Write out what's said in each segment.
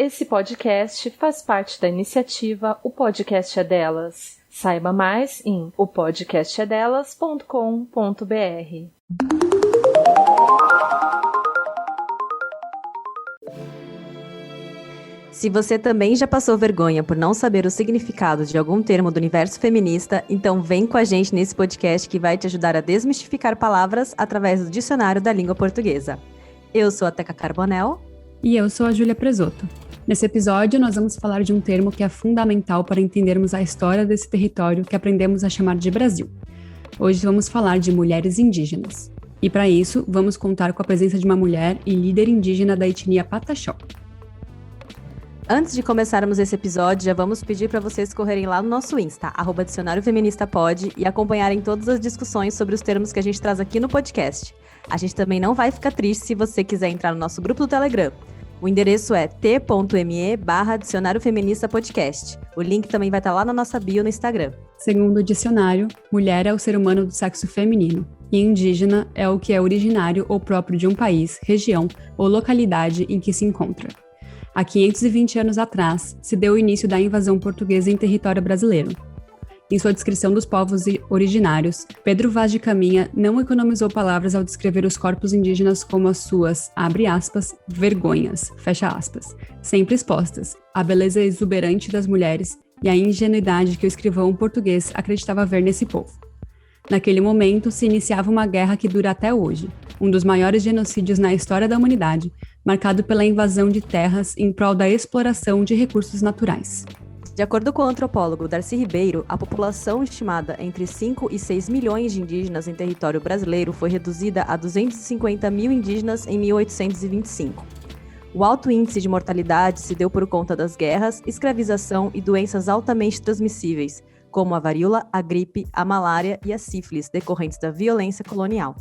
Esse podcast faz parte da iniciativa O Podcast é Delas. Saiba mais em opodcastedelas.com.br. Se você também já passou vergonha por não saber o significado de algum termo do universo feminista, então vem com a gente nesse podcast que vai te ajudar a desmistificar palavras através do dicionário da língua portuguesa. Eu sou a Teca Carbonell. E eu sou a Júlia Presoto. Nesse episódio, nós vamos falar de um termo que é fundamental para entendermos a história desse território que aprendemos a chamar de Brasil. Hoje vamos falar de mulheres indígenas. E para isso, vamos contar com a presença de uma mulher e líder indígena da etnia Pataxó. Antes de começarmos esse episódio, já vamos pedir para vocês correrem lá no nosso Insta, @dicionariofeministapod, e acompanharem todas as discussões sobre os termos que a gente traz aqui no podcast. A gente também não vai ficar triste se você quiser entrar no nosso grupo do Telegram. O endereço é t.me/dicionariofeministapodcast. O link também vai estar lá na nossa bio no Instagram. Segundo o dicionário, mulher é o ser humano do sexo feminino, e indígena é o que é originário ou próprio de um país, região ou localidade em que se encontra. Há 520 anos atrás, se deu o início da invasão portuguesa em território brasileiro. Em sua descrição dos povos originários, Pedro Vaz de Caminha não economizou palavras ao descrever os corpos indígenas como as suas, abre aspas, vergonhas, fecha aspas, sempre expostas, a beleza exuberante das mulheres e a ingenuidade que o escrivão português acreditava ver nesse povo. Naquele momento, se iniciava uma guerra que dura até hoje, um dos maiores genocídios na história da humanidade, marcado pela invasão de terras em prol da exploração de recursos naturais. De acordo com o antropólogo Darcy Ribeiro, a população estimada entre 5 e 6 milhões de indígenas em território brasileiro foi reduzida a 250 mil indígenas em 1825. O alto índice de mortalidade se deu por conta das guerras, escravização e doenças altamente transmissíveis, como a varíola, a gripe, a malária e a sífilis, decorrentes da violência colonial.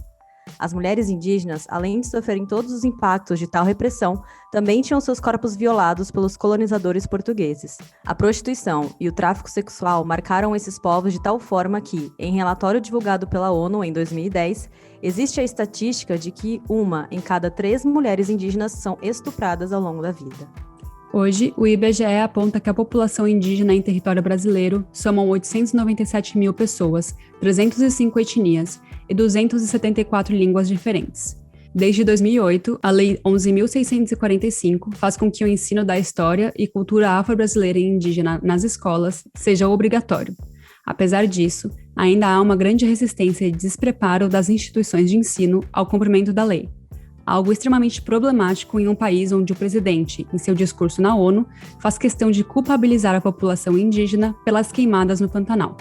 As mulheres indígenas, além de sofrerem todos os impactos de tal repressão, também tinham seus corpos violados pelos colonizadores portugueses. A prostituição e o tráfico sexual marcaram esses povos de tal forma que, em relatório divulgado pela ONU em 2010, existe a estatística de que 1 em cada 3 mulheres indígenas são estupradas ao longo da vida. Hoje, o IBGE aponta que a população indígena em território brasileiro soma 897 mil pessoas, 305 etnias e 274 línguas diferentes. Desde 2008, a Lei 11.645 faz com que o ensino da história e cultura afro-brasileira e indígena nas escolas seja obrigatório. Apesar disso, ainda há uma grande resistência e despreparo das instituições de ensino ao cumprimento da lei. Algo extremamente problemático em um país onde o presidente, em seu discurso na ONU, faz questão de culpabilizar a população indígena pelas queimadas no Pantanal.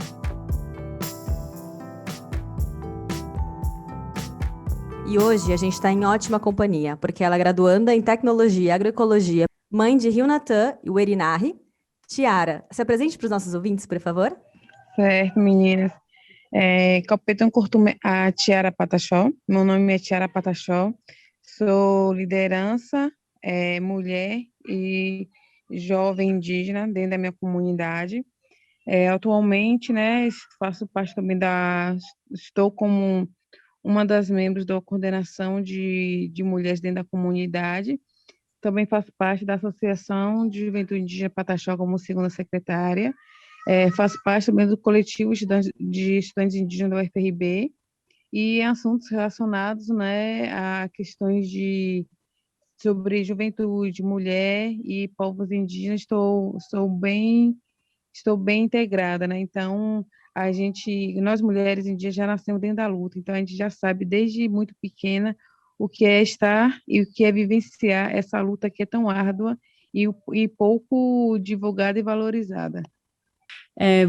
E hoje a gente está em ótima companhia, porque ela é graduanda em Tecnologia e Agroecologia, mãe de Rio-Natan e Uerinari. Tiara, se apresente para os nossos ouvintes, por favor. Certo, meninas. Copetam curtume a Tiara Pataxó. Meu nome é Tiara Pataxó. Sou liderança, mulher e jovem indígena dentro da minha comunidade. Atualmente, né, faço parte também estou como uma das membros da coordenação de mulheres dentro da comunidade. Também faço parte da Associação de Juventude Indígena Pataxó como segunda secretária. Faço parte também do coletivo de estudantes indígenas da UFRB e assuntos relacionados, né, a questões sobre juventude, mulher e povos indígenas. Estou bem integrada, né? Então, nós mulheres indígenas já nascemos dentro da luta, então a gente já sabe desde muito pequena o que é estar e o que é vivenciar essa luta que é tão árdua e pouco divulgada e valorizada.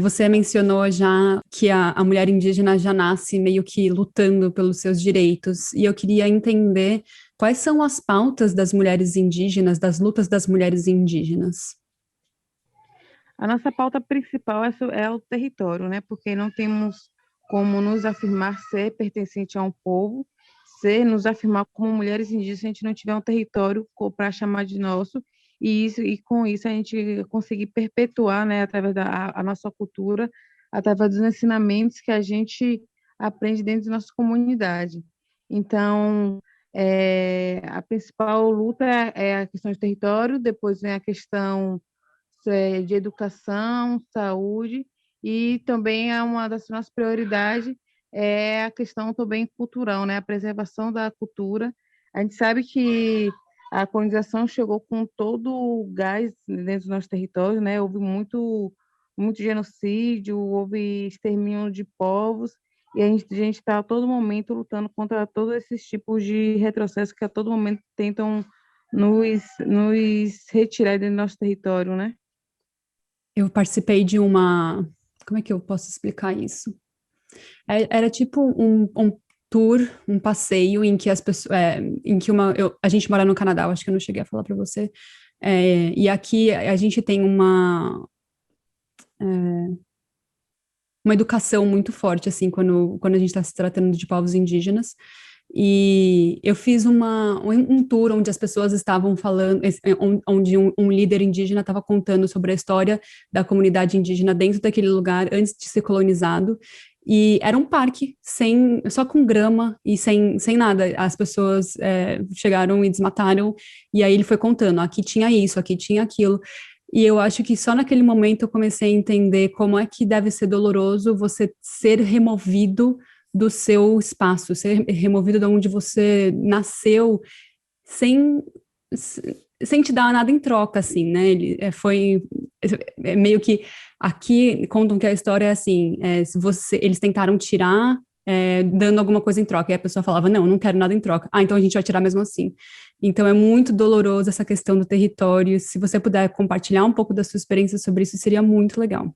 Você mencionou já que a mulher indígena já nasce meio que lutando pelos seus direitos, e eu queria entender quais são as pautas das mulheres indígenas, das lutas das mulheres indígenas. A nossa pauta principal é o território, né? Porque não temos como nos afirmar ser pertencente a um povo, nos afirmar como mulheres indígenas se a gente não tiver um território para chamar de nosso, e com isso a gente conseguir perpetuar, né, através a nossa cultura, através dos ensinamentos que a gente aprende dentro da nossa comunidade. Então, A principal luta é a questão de território, depois vem a questão de educação, saúde, e também é uma das nossas prioridades é a questão também cultural, né? A preservação da cultura. A gente sabe que a colonização chegou com todo o gás dentro do nosso território, né? Houve muito genocídio, houve extermínio de povos, e a gente está a todo momento lutando contra todos esses tipos de retrocessos que a todo momento tentam nos retirar do nosso território, né? Eu participei de uma. Como é que eu posso explicar isso? Era tipo um tour, um passeio em que as pessoas, em que a gente mora no Canadá, eu acho que eu não cheguei a falar para você. E aqui a gente tem uma educação muito forte, assim, quando a gente está se tratando de povos indígenas. E eu fiz um tour onde as pessoas estavam falando, onde um líder indígena estava contando sobre a história da comunidade indígena dentro daquele lugar antes de ser colonizado. E era um parque só com grama e sem nada. As pessoas chegaram e desmataram, e aí ele foi contando: aqui tinha isso, aqui tinha aquilo. E eu acho que só naquele momento eu comecei a entender como é que deve ser doloroso você ser removido do seu espaço, ser removido de onde você nasceu sem, sem te dar nada em troca, assim, né? Meio que aqui contam que a história é assim, se eles tentaram tirar dando alguma coisa em troca, e a pessoa falava, não, eu não quero nada em troca. Ah, então a gente vai tirar mesmo assim. Então é muito doloroso essa questão do território. Se você puder compartilhar um pouco da sua experiência sobre isso, seria muito legal.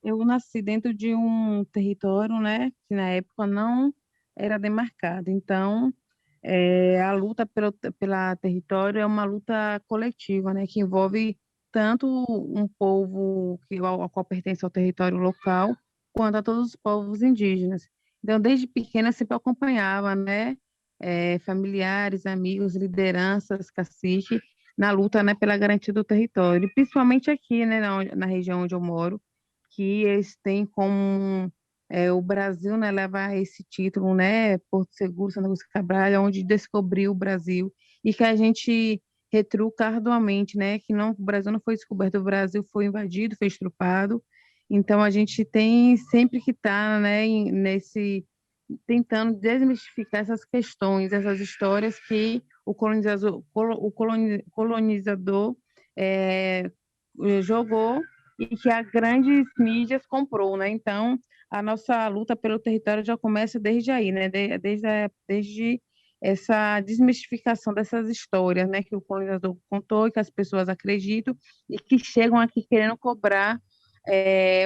Eu nasci dentro de um território, né, que na época não era demarcado. Então, a luta pela território é uma luta coletiva, né, que envolve tanto um povo ao qual pertence ao território local, quanto a todos os povos indígenas. Então, desde pequena, eu sempre acompanhava, né, familiares, amigos, lideranças, cacique, na luta, né, pela garantia do território, principalmente aqui, né, na região onde eu moro, que eles têm como o Brasil, né, leva esse título, né, Porto Seguro, Santa Cruz de Cabral, onde descobriu o Brasil e que a gente retruca arduamente, né, que não, o Brasil não foi descoberto, o Brasil foi invadido, foi estrupado. Então a gente tem sempre que estar, né, nesse tentando desmistificar essas questões, essas histórias que o colonizador eh, jogou e que a grandes mídias comprou, né? Então, a nossa luta pelo território já começa desde aí, né? Desde essa desmistificação dessas histórias, né? Que o colonizador contou e que as pessoas acreditam e que chegam aqui querendo cobrar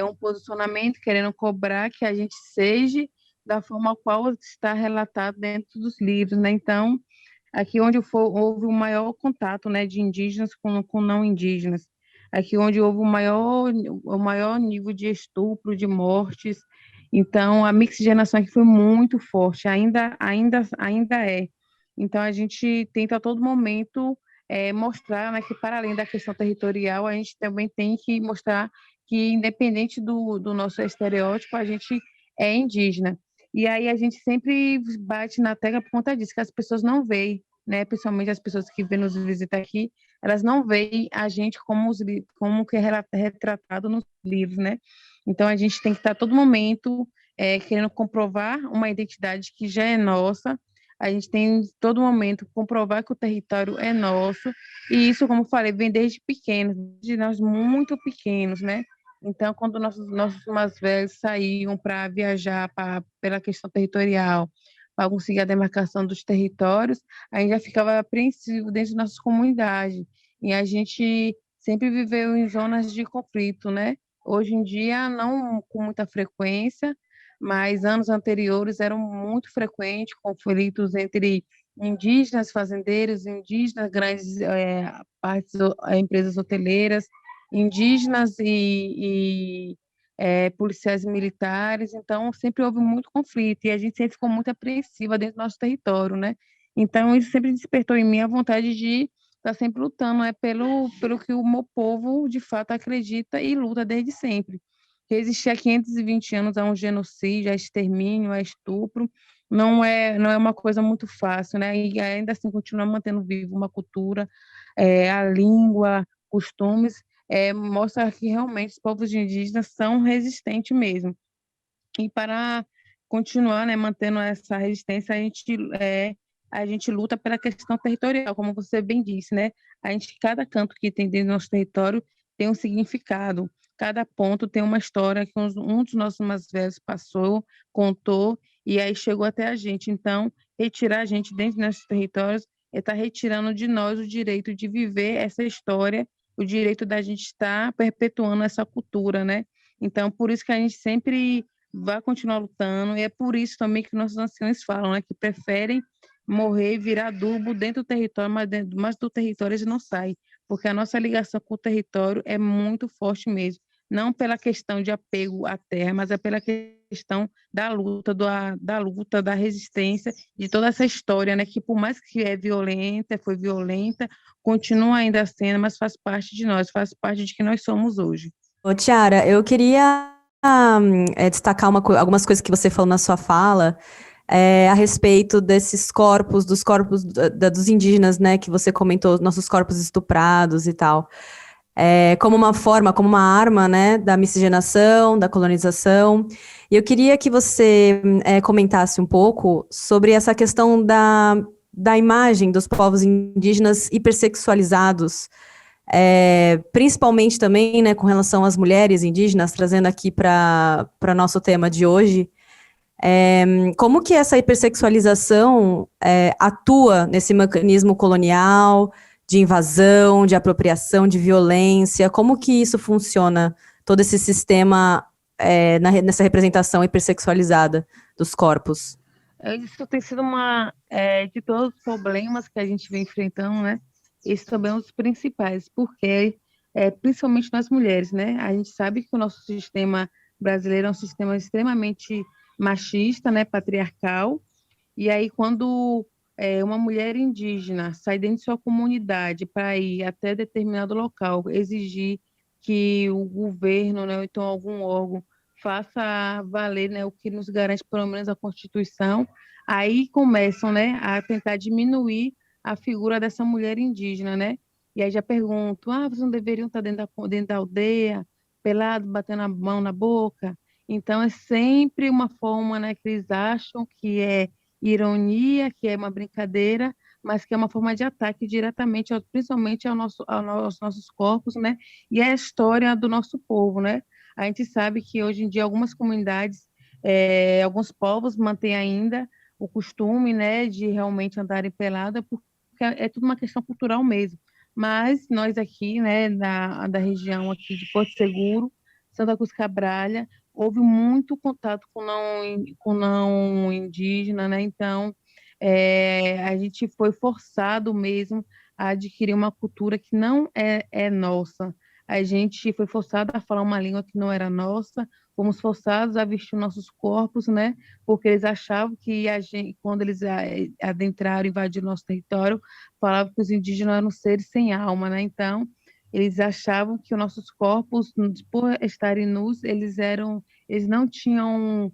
um posicionamento, querendo cobrar que a gente seja da forma qual está relatado dentro dos livros, né? Então, aqui onde houve o maior contato, né, de indígenas com não indígenas, aqui onde houve o maior nível de estupro, de mortes. Então, a mixigenação aqui foi muito forte, ainda é. Então, a gente tenta a todo momento mostrar, né, que para além da questão territorial, a gente também tem que mostrar que, independente do nosso estereótipo, a gente é indígena. E aí a gente sempre bate na tecla por conta disso, que as pessoas não veem, né? Principalmente as pessoas que vêm nos visitar aqui, elas não veem a gente como que é retratado nos livros, né? Então a gente tem que estar a todo momento querendo comprovar uma identidade que já é nossa. A gente tem todo momento comprovar que o território é nosso. E isso, como eu falei, vem desde pequenos, de nós muito pequenos, né? Então, quando nossos mais velhos saíam para viajar pela questão territorial, para conseguir a demarcação dos territórios, a gente já ficava apreensivo dentro da nossa comunidade. E a gente sempre viveu em zonas de conflito, né? Hoje em dia, não com muita frequência, mas anos anteriores eram muito frequentes conflitos entre indígenas, fazendeiros, indígenas, grandes empresas hoteleiras, indígenas e policiais militares, então sempre houve muito conflito e a gente sempre ficou muito apreensiva dentro do nosso território, né? Então isso sempre despertou em mim a vontade de estar sempre lutando, pelo que o meu povo de fato acredita e luta desde sempre. Que existia há 520 anos há um genocídio, há extermínio, há estupro, não é uma coisa muito fácil, né? E ainda assim continuar mantendo vivo uma cultura, a língua, costumes, mostra que realmente os povos indígenas são resistentes mesmo. E para continuar, né, mantendo essa resistência, a gente luta pela questão territorial, como você bem disse, né? Cada canto que tem dentro do nosso território tem um significado. Cada ponto tem uma história que um dos nossos mais velhos passou, contou, e aí chegou até a gente. Então, retirar a gente dentro dos nossos territórios é estar retirando de nós o direito de viver essa história, o direito da gente estar perpetuando essa cultura, né? Então, por isso que a gente sempre vai continuar lutando, e é por isso também que nossos anciões falam, né, que preferem morrer e virar adubo dentro do território, mas do território eles não saem, porque a nossa ligação com o território é muito forte mesmo, não pela questão de apego à terra, mas é pela questão da resistência, de toda essa história, né, que por mais que foi violenta, continua ainda sendo, mas faz parte de nós, faz parte de quem nós somos hoje. Ô, Tiara, eu queria destacar algumas coisas que você falou na sua fala, a respeito desses corpos, dos corpos dos indígenas, né, que você comentou, nossos corpos estuprados e tal, como uma forma, como uma arma, né, da miscigenação, da colonização. E eu queria que você comentasse um pouco sobre essa questão da imagem dos povos indígenas hipersexualizados, principalmente também, né, com relação às mulheres indígenas, trazendo aqui para nosso tema de hoje, como que essa hipersexualização atua nesse mecanismo colonial, de invasão, de apropriação, de violência, como que isso funciona, todo esse sistema nessa representação hipersexualizada dos corpos? Isso tem sido de todos os problemas que a gente vem enfrentando, né? Esse também é um dos principais, porque principalmente nós mulheres, né? A gente sabe que o nosso sistema brasileiro é um sistema extremamente machista, né? Patriarcal. E aí, quando uma mulher indígena sai dentro de sua comunidade para ir até determinado local, exigir que o governo, né, ou então algum órgão faça valer, né, o que nos garante pelo menos a Constituição, aí começam, né, a tentar diminuir a figura dessa mulher indígena, né? E aí já pergunto, vocês não deveriam estar dentro da aldeia, pelado, batendo a mão na boca? Então é sempre uma forma, né, que eles acham que é ironia, que é uma brincadeira, mas que é uma forma de ataque diretamente, principalmente aos nossos corpos, né? E é a história do nosso povo, né? A gente sabe que hoje em dia algumas comunidades, alguns povos mantêm ainda o costume, né, de realmente andarem pelada, porque é tudo uma questão cultural mesmo. Mas nós aqui, né, da região aqui de Porto Seguro, Santa Cruz Cabralha, houve muito contato com não indígena, né? Então, a gente foi forçado mesmo a adquirir uma cultura que não é nossa. A gente foi forçado a falar uma língua que não era nossa, fomos forçados a vestir nossos corpos, né? Porque eles achavam que quando eles adentraram, invadiram nosso território, falavam que os indígenas eram seres sem alma, né? Então, eles achavam que os nossos corpos, por estarem nus, eles não tinham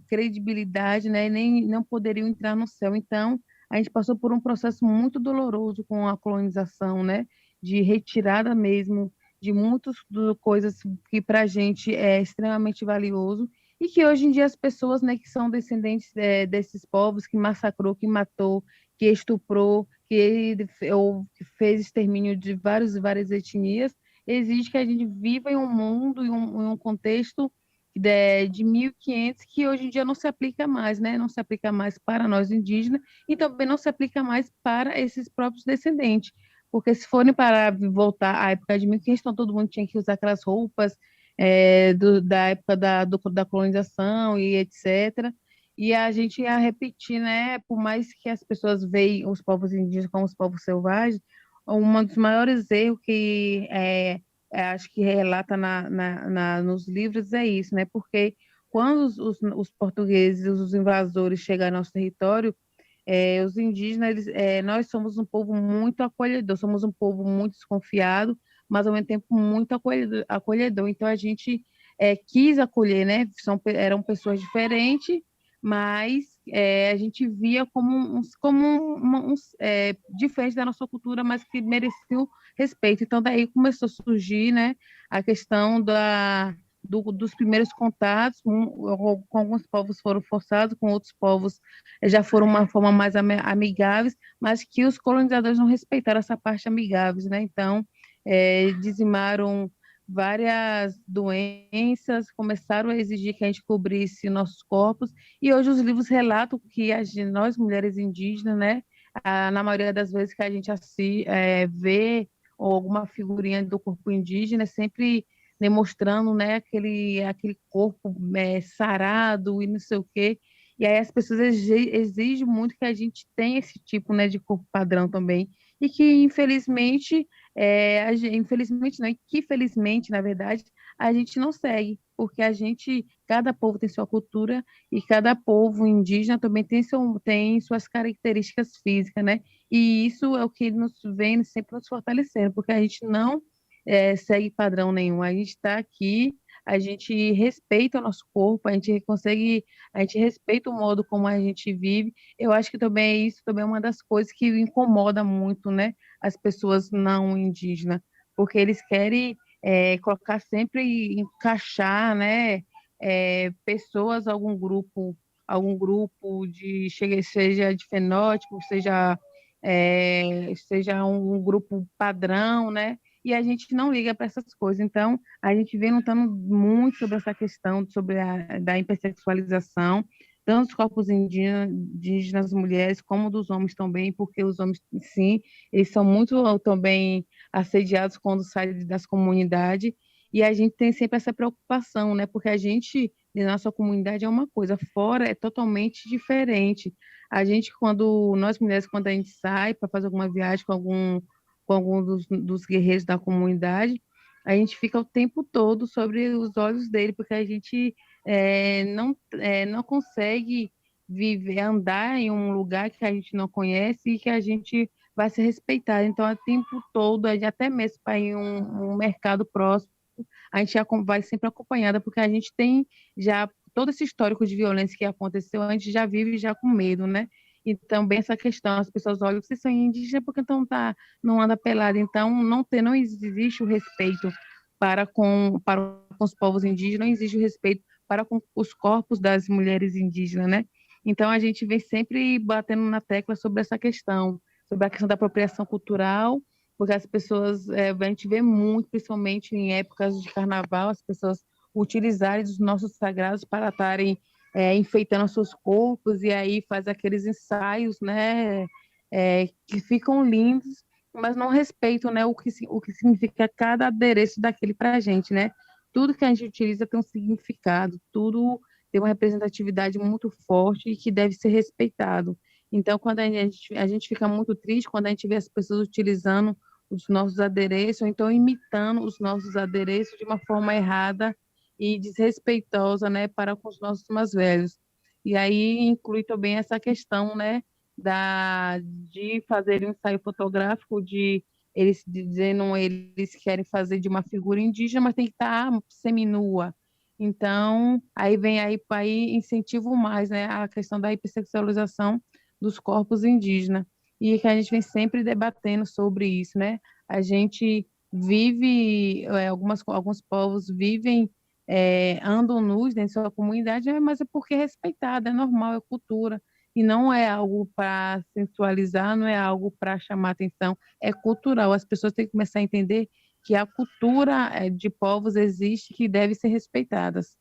credibilidade, né? Nem não poderiam entrar no céu. Então, a gente passou por um processo muito doloroso com a colonização, né? De retirada mesmo de muitas coisas que para a gente é extremamente valioso e que hoje em dia as pessoas, né, que são descendentes desses povos que massacrou, que matou, que estuprou, que fez extermínio de várias etnias, exige que a gente viva em um mundo, em um contexto de 1500 que hoje em dia não se aplica mais, né? Não se aplica mais para nós indígenas e também não se aplica mais para esses próprios descendentes. Porque se forem para voltar à época de 1500, então todo mundo tinha que usar aquelas roupas da época da colonização e etc. E a gente ia repetir, né? Por mais que as pessoas veem os povos indígenas como os povos selvagens, um dos maiores erros que acho que relata nos livros é isso, né? Porque quando os portugueses, os invasores chegam ao nosso território, os indígenas, nós somos um povo muito acolhedor, somos um povo muito desconfiado, mas ao mesmo tempo muito acolhedor. Então a gente quis acolher, né? Eram pessoas diferentes, mas a gente via como diferente da nossa cultura, mas que mereciam respeito. Então, daí começou a surgir, né, a questão dos primeiros contatos, com alguns povos foram forçados, com outros povos já foram uma forma mais amigáveis, mas que os colonizadores não respeitaram essa parte amigáveis, né? Então, dizimaram várias doenças, começaram a exigir que a gente cobrisse nossos corpos, e hoje os livros relatam que nós, mulheres indígenas, né, na maioria das vezes que a gente vê alguma figurinha do corpo indígena, é sempre demonstrando, né, aquele corpo sarado e não sei o quê, e aí as pessoas exigem muito que a gente tenha esse tipo, né, de corpo padrão também, e que infelizmente infelizmente não, e que felizmente, na verdade, a gente não segue, porque cada povo tem sua cultura e cada povo indígena também tem suas características físicas, né? E isso é o que nos vem sempre nos fortalecendo, porque a gente não segue padrão nenhum, a gente está aqui, a gente respeita o nosso corpo, a gente respeita o modo como a gente vive. Eu acho que também isso também é uma das coisas que incomoda muito, né? As pessoas não indígenas, porque eles querem colocar sempre, encaixar, né, pessoas, algum grupo seja de fenótipo, seja um grupo padrão, né? E a gente não liga para essas coisas. Então, a gente vem lutando muito sobre essa questão da hipersexualização, tanto dos corpos indígenas, mulheres, como dos homens também, porque os homens, sim, eles são muito também assediados quando saem das comunidades, e a gente tem sempre essa preocupação, né? Porque a gente, de nossa comunidade, é uma coisa, fora é totalmente diferente. Nós mulheres, quando a gente sai para fazer alguma viagem com algum dos guerreiros da comunidade, a gente fica o tempo todo sobre os olhos dele, porque a gente não consegue andar em um lugar que a gente não conhece e que a gente vai ser respeitado. Então, o tempo todo, até mesmo para ir em um mercado próximo, a gente já vai sempre acompanhada, porque a gente tem já todo esse histórico de violência que aconteceu, a gente já vive já com medo, né? Então, bem essa questão, as pessoas olham, vocês são indígenas, porque então não anda pelado. Então, não existe o respeito para com os povos indígenas, não existe o respeito para com os corpos das mulheres indígenas, né? Então, a gente vem sempre batendo na tecla sobre essa questão, sobre a questão da apropriação cultural, porque as pessoas, a gente vê muito, principalmente em épocas de carnaval, as pessoas utilizarem os nossos sagrados para estarem enfeitando os seus corpos, e aí faz aqueles ensaios, né, que ficam lindos, mas não respeitam, né, o que significa cada adereço daquele para a gente, né? Tudo que a gente utiliza tem um significado, tudo tem uma representatividade muito forte e que deve ser respeitado. Então, quando a gente fica muito triste quando a gente vê as pessoas utilizando os nossos adereços, ou então imitando os nossos adereços de uma forma errada e desrespeitosa, né, para com os nossos mais velhos. E aí inclui também essa questão, né, de fazer um ensaio fotográfico, de eles dizendo eles querem fazer de uma figura indígena, mas tem que estar seminua. Então, aí vem aí incentivo mais, né, a questão da hipersexualização dos corpos indígenas, e que a gente vem sempre debatendo sobre isso, né? A gente vive, alguns povos vivem, andam nus dentro da sua comunidade, mas é porque é respeitado, é normal, é cultura, e não é algo para sensualizar, não é algo para chamar atenção, é cultural. As pessoas têm que começar a entender que a cultura de povos existe, que deve ser respeitadas.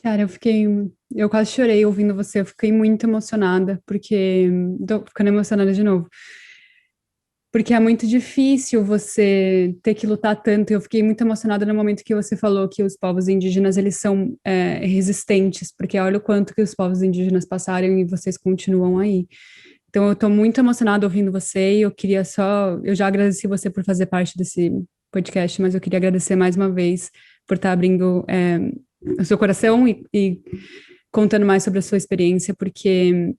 Cara, eu quase chorei ouvindo você, eu fiquei muito emocionada, porque, tô ficando emocionada de novo, porque é muito difícil você ter que lutar tanto, eu fiquei muito emocionada no momento que você falou que os povos indígenas, eles são resistentes, porque olha o quanto que os povos indígenas passaram e vocês continuam aí. Então, eu tô muito emocionada ouvindo você e eu já agradeci você por fazer parte desse podcast, mas eu queria agradecer mais uma vez por estar abrindo o seu coração e contando mais sobre a sua experiência, porque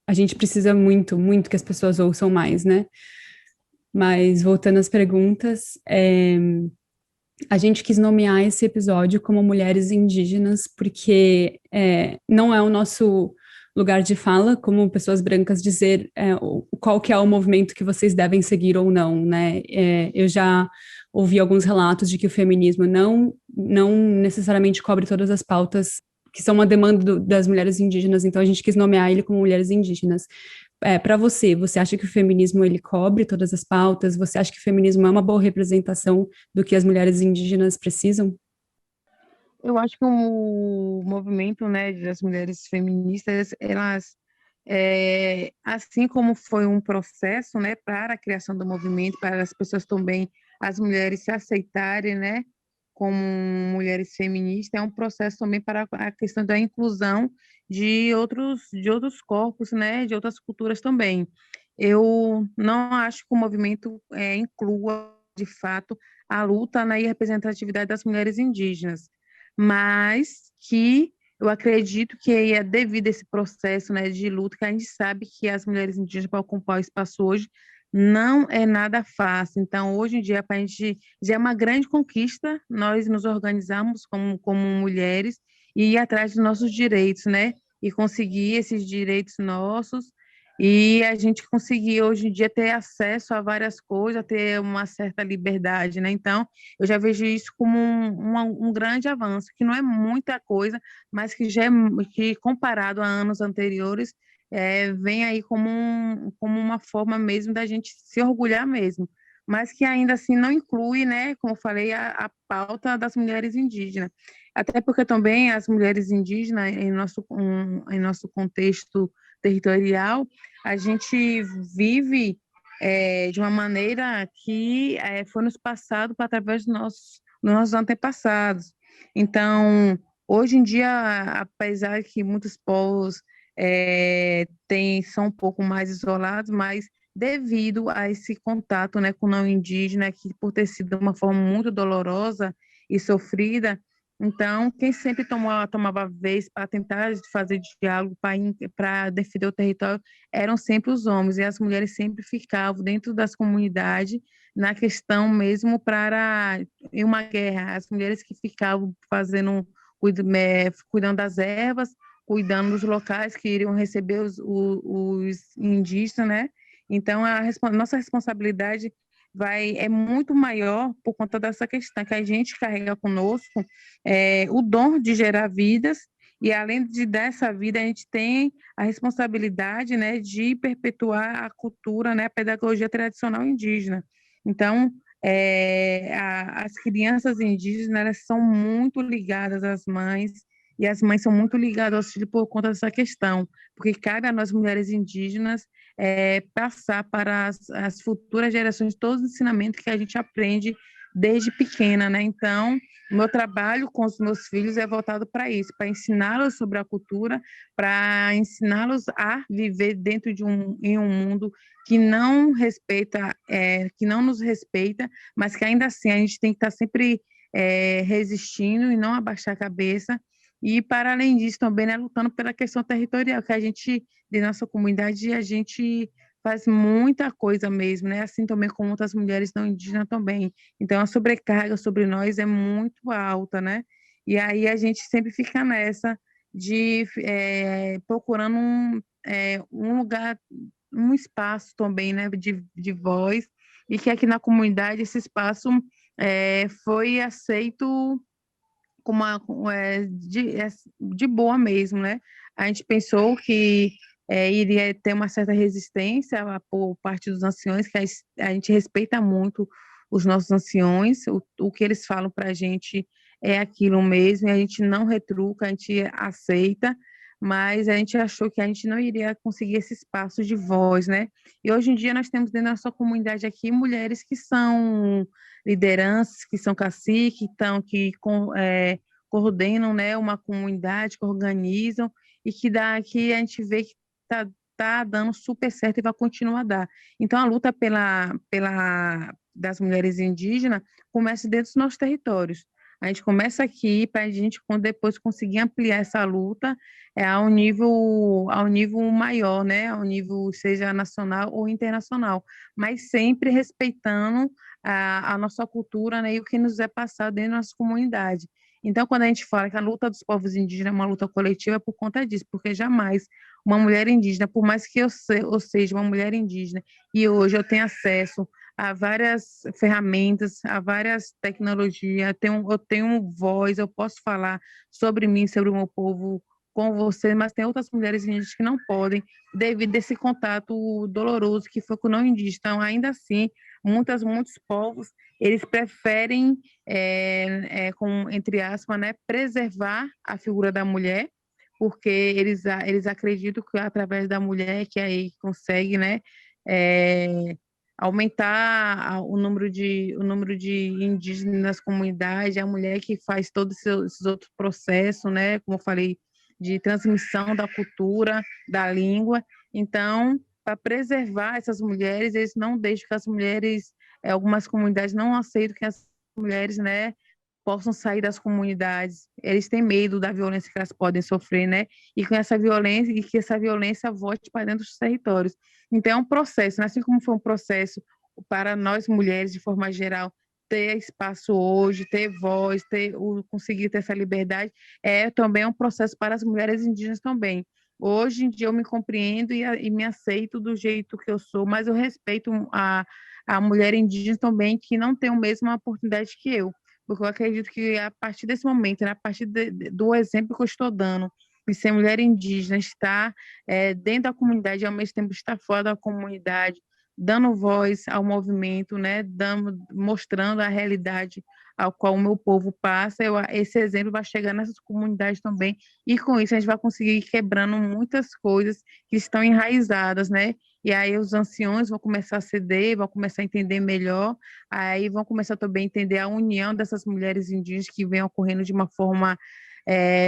a gente precisa muito, muito que as pessoas ouçam mais, né? Mas voltando às perguntas, a gente quis nomear esse episódio como Mulheres Indígenas, porque não é o nosso lugar de fala, como pessoas brancas, dizer qual que é o movimento que vocês devem seguir ou não, né? Eu já ouvi alguns relatos de que o feminismo não necessariamente cobre todas as pautas que são uma demanda das mulheres indígenas, então a gente quis nomear ele como Mulheres Indígenas. Para você acha que o feminismo ele cobre todas as pautas? Você acha que o feminismo é uma boa representação do que as mulheres indígenas precisam? Eu acho que o movimento, né, das mulheres feministas, elas, assim como foi um processo, né, para a criação do movimento, para as pessoas também, as mulheres se aceitarem, né, como mulheres feministas, é um processo também para a questão da inclusão de outros corpos, né, de outras culturas também. Eu não acho que o movimento inclua, de fato, a luta na representatividade das mulheres indígenas, mas que eu acredito que é devido a esse processo, né, de luta, que a gente sabe que as mulheres indígenas para ocupar o espaço hoje não é nada fácil. Então, hoje em dia, para a gente já é uma grande conquista nós nos organizarmos como mulheres e ir atrás dos nossos direitos, né? E conseguir esses direitos nossos e a gente conseguir hoje em dia ter acesso a várias coisas, ter uma certa liberdade, né? Então, eu já vejo isso como um grande avanço, que não é muita coisa, mas que já que comparado a anos anteriores, vem aí como uma forma mesmo da gente se orgulhar mesmo, mas que ainda assim não inclui, né, como eu falei, a pauta das mulheres indígenas. Até porque também as mulheres indígenas, em nosso contexto territorial, a gente vive de uma maneira que foi nos passado através dos nossos antepassados. Então, hoje em dia, apesar que muitos povos são um pouco mais isolados, mas devido a esse contato, né, com o não indígena, que por ter sido uma forma muito dolorosa e sofrida, então, quem sempre tomava vez para tentar fazer diálogo, para defender o território, eram sempre os homens, e as mulheres sempre ficavam dentro das comunidades, na questão mesmo para em uma guerra, as mulheres que ficavam cuidando das ervas, cuidando dos locais que iriam receber os indígenas, né? Então, nossa responsabilidade é muito maior por conta dessa questão, que a gente carrega conosco o dom de gerar vidas, e além dessa vida, a gente tem a responsabilidade, né, de perpetuar a cultura, né, a pedagogia tradicional indígena. Então, as crianças indígenas, elas são muito ligadas às mães, e as mães são muito ligadas aos filhos por conta dessa questão, porque cabe a nós, mulheres indígenas, passar para as futuras gerações todos os ensinamentos que a gente aprende desde pequena, né? Então, o meu trabalho com os meus filhos é voltado para isso, para ensiná-los sobre a cultura, para ensiná-los a viver dentro em um mundo que não respeita, que não nos respeita, mas que ainda assim a gente tem que estar sempre resistindo e não abaixar a cabeça. E, para além disso, também, né, lutando pela questão territorial, que a gente, de nossa comunidade, a gente faz muita coisa mesmo, né? Assim também como outras mulheres não indígenas também. Então, a sobrecarga sobre nós é muito alta, né? E aí a gente sempre fica nessa de procurando um lugar, um espaço também, né, de voz, e que aqui na comunidade esse espaço foi aceito como de boa mesmo, né? A gente pensou que iria ter uma certa resistência por parte dos anciões, que a gente respeita muito os nossos anciões, o que eles falam para a gente é aquilo mesmo, e a gente não retruca, a gente aceita, mas a gente achou que a gente não iria conseguir esse espaço de voz, né? E hoje em dia nós temos dentro da nossa comunidade aqui mulheres que são lideranças, que são caciques, que coordenam, né, uma comunidade, que organizam e que a gente vê que tá dando super certo e vai continuar a dar. Então, a luta das mulheres indígenas começa dentro dos nossos territórios. A gente começa aqui para a gente depois conseguir ampliar essa luta ao nível maior, né? Ao nível seja nacional ou internacional, mas sempre respeitando a nossa cultura, né? E o que nos é passado dentro da nossa comunidade. Então, quando a gente fala que a luta dos povos indígenas é uma luta coletiva, é por conta disso, porque jamais uma mulher indígena, por mais que eu seja uma mulher indígena e hoje eu tenho acesso a várias ferramentas, a várias tecnologias, eu tenho voz, eu posso falar sobre mim, sobre o meu povo com você, mas tem outras mulheres indígenas que não podem, devido a esse contato doloroso que foi com o não indígena. Então, ainda assim, muitos povos, eles preferem, entre aspas, né, preservar a figura da mulher, porque eles acreditam que através da mulher que aí consegue, né, é, aumentar o número de indígenas nas comunidades, a mulher que faz todos esses outros processos, né, como eu falei, de transmissão da cultura, da língua. Então, para preservar essas mulheres, eles não deixam que as mulheres, algumas comunidades não aceitam que as mulheres, né, possam sair das comunidades. Eles têm medo da violência que elas podem sofrer, né? E com essa violência, e que essa violência volte para dentro dos territórios. Então, é um processo, né? Assim como foi um processo para nós mulheres, de forma geral, ter espaço hoje, ter voz, conseguir ter essa liberdade, também um processo para as mulheres indígenas também. Hoje em dia eu me compreendo e me aceito do jeito que eu sou, mas eu respeito a mulher indígena também que não tem a mesma oportunidade que eu, porque eu acredito que a partir desse momento, né, a partir do exemplo que eu estou dando, de ser mulher indígena, estar dentro da comunidade e ao mesmo tempo estar fora da comunidade, dando voz ao movimento, né, mostrando a realidade ao qual o meu povo passa, esse exemplo vai chegar nessas comunidades também, e com isso a gente vai conseguir ir quebrando muitas coisas que estão enraizadas, né? E aí os anciões vão começar a ceder, vão começar a entender melhor, aí vão começar também a entender a união dessas mulheres indígenas que vem ocorrendo de uma forma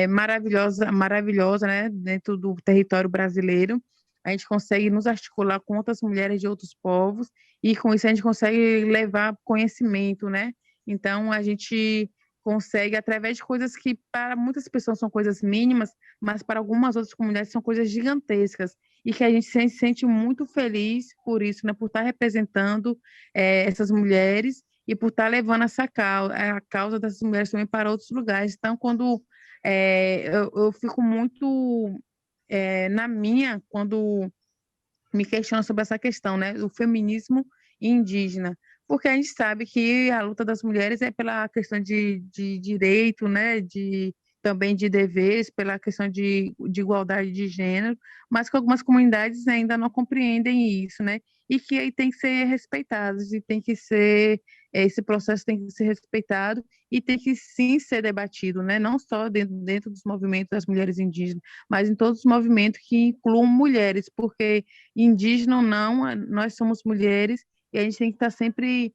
maravilhosa, né, dentro do território brasileiro. A gente consegue nos articular com outras mulheres de outros povos e com isso a gente consegue levar conhecimento, né? Então a gente consegue através de coisas que para muitas pessoas são coisas mínimas, mas para algumas outras comunidades são coisas gigantescas e que a gente se sente muito feliz por isso, né? Por estar representando essas mulheres e por estar levando a causa dessas mulheres também para outros lugares. Então, quando eu fico muito quando me questiono sobre essa questão, né, do feminismo indígena, porque a gente sabe que a luta das mulheres é pela questão de direito, né, também de deveres, pela questão de igualdade de gênero, mas que algumas comunidades ainda não compreendem isso, né, e que aí tem que ser respeitados, e tem que ser, esse processo tem que ser respeitado, e tem que sim ser debatido, né, não só dentro dos movimentos das mulheres indígenas, mas em todos os movimentos que incluam mulheres, porque indígena ou não, nós somos mulheres e a gente tem que estar sempre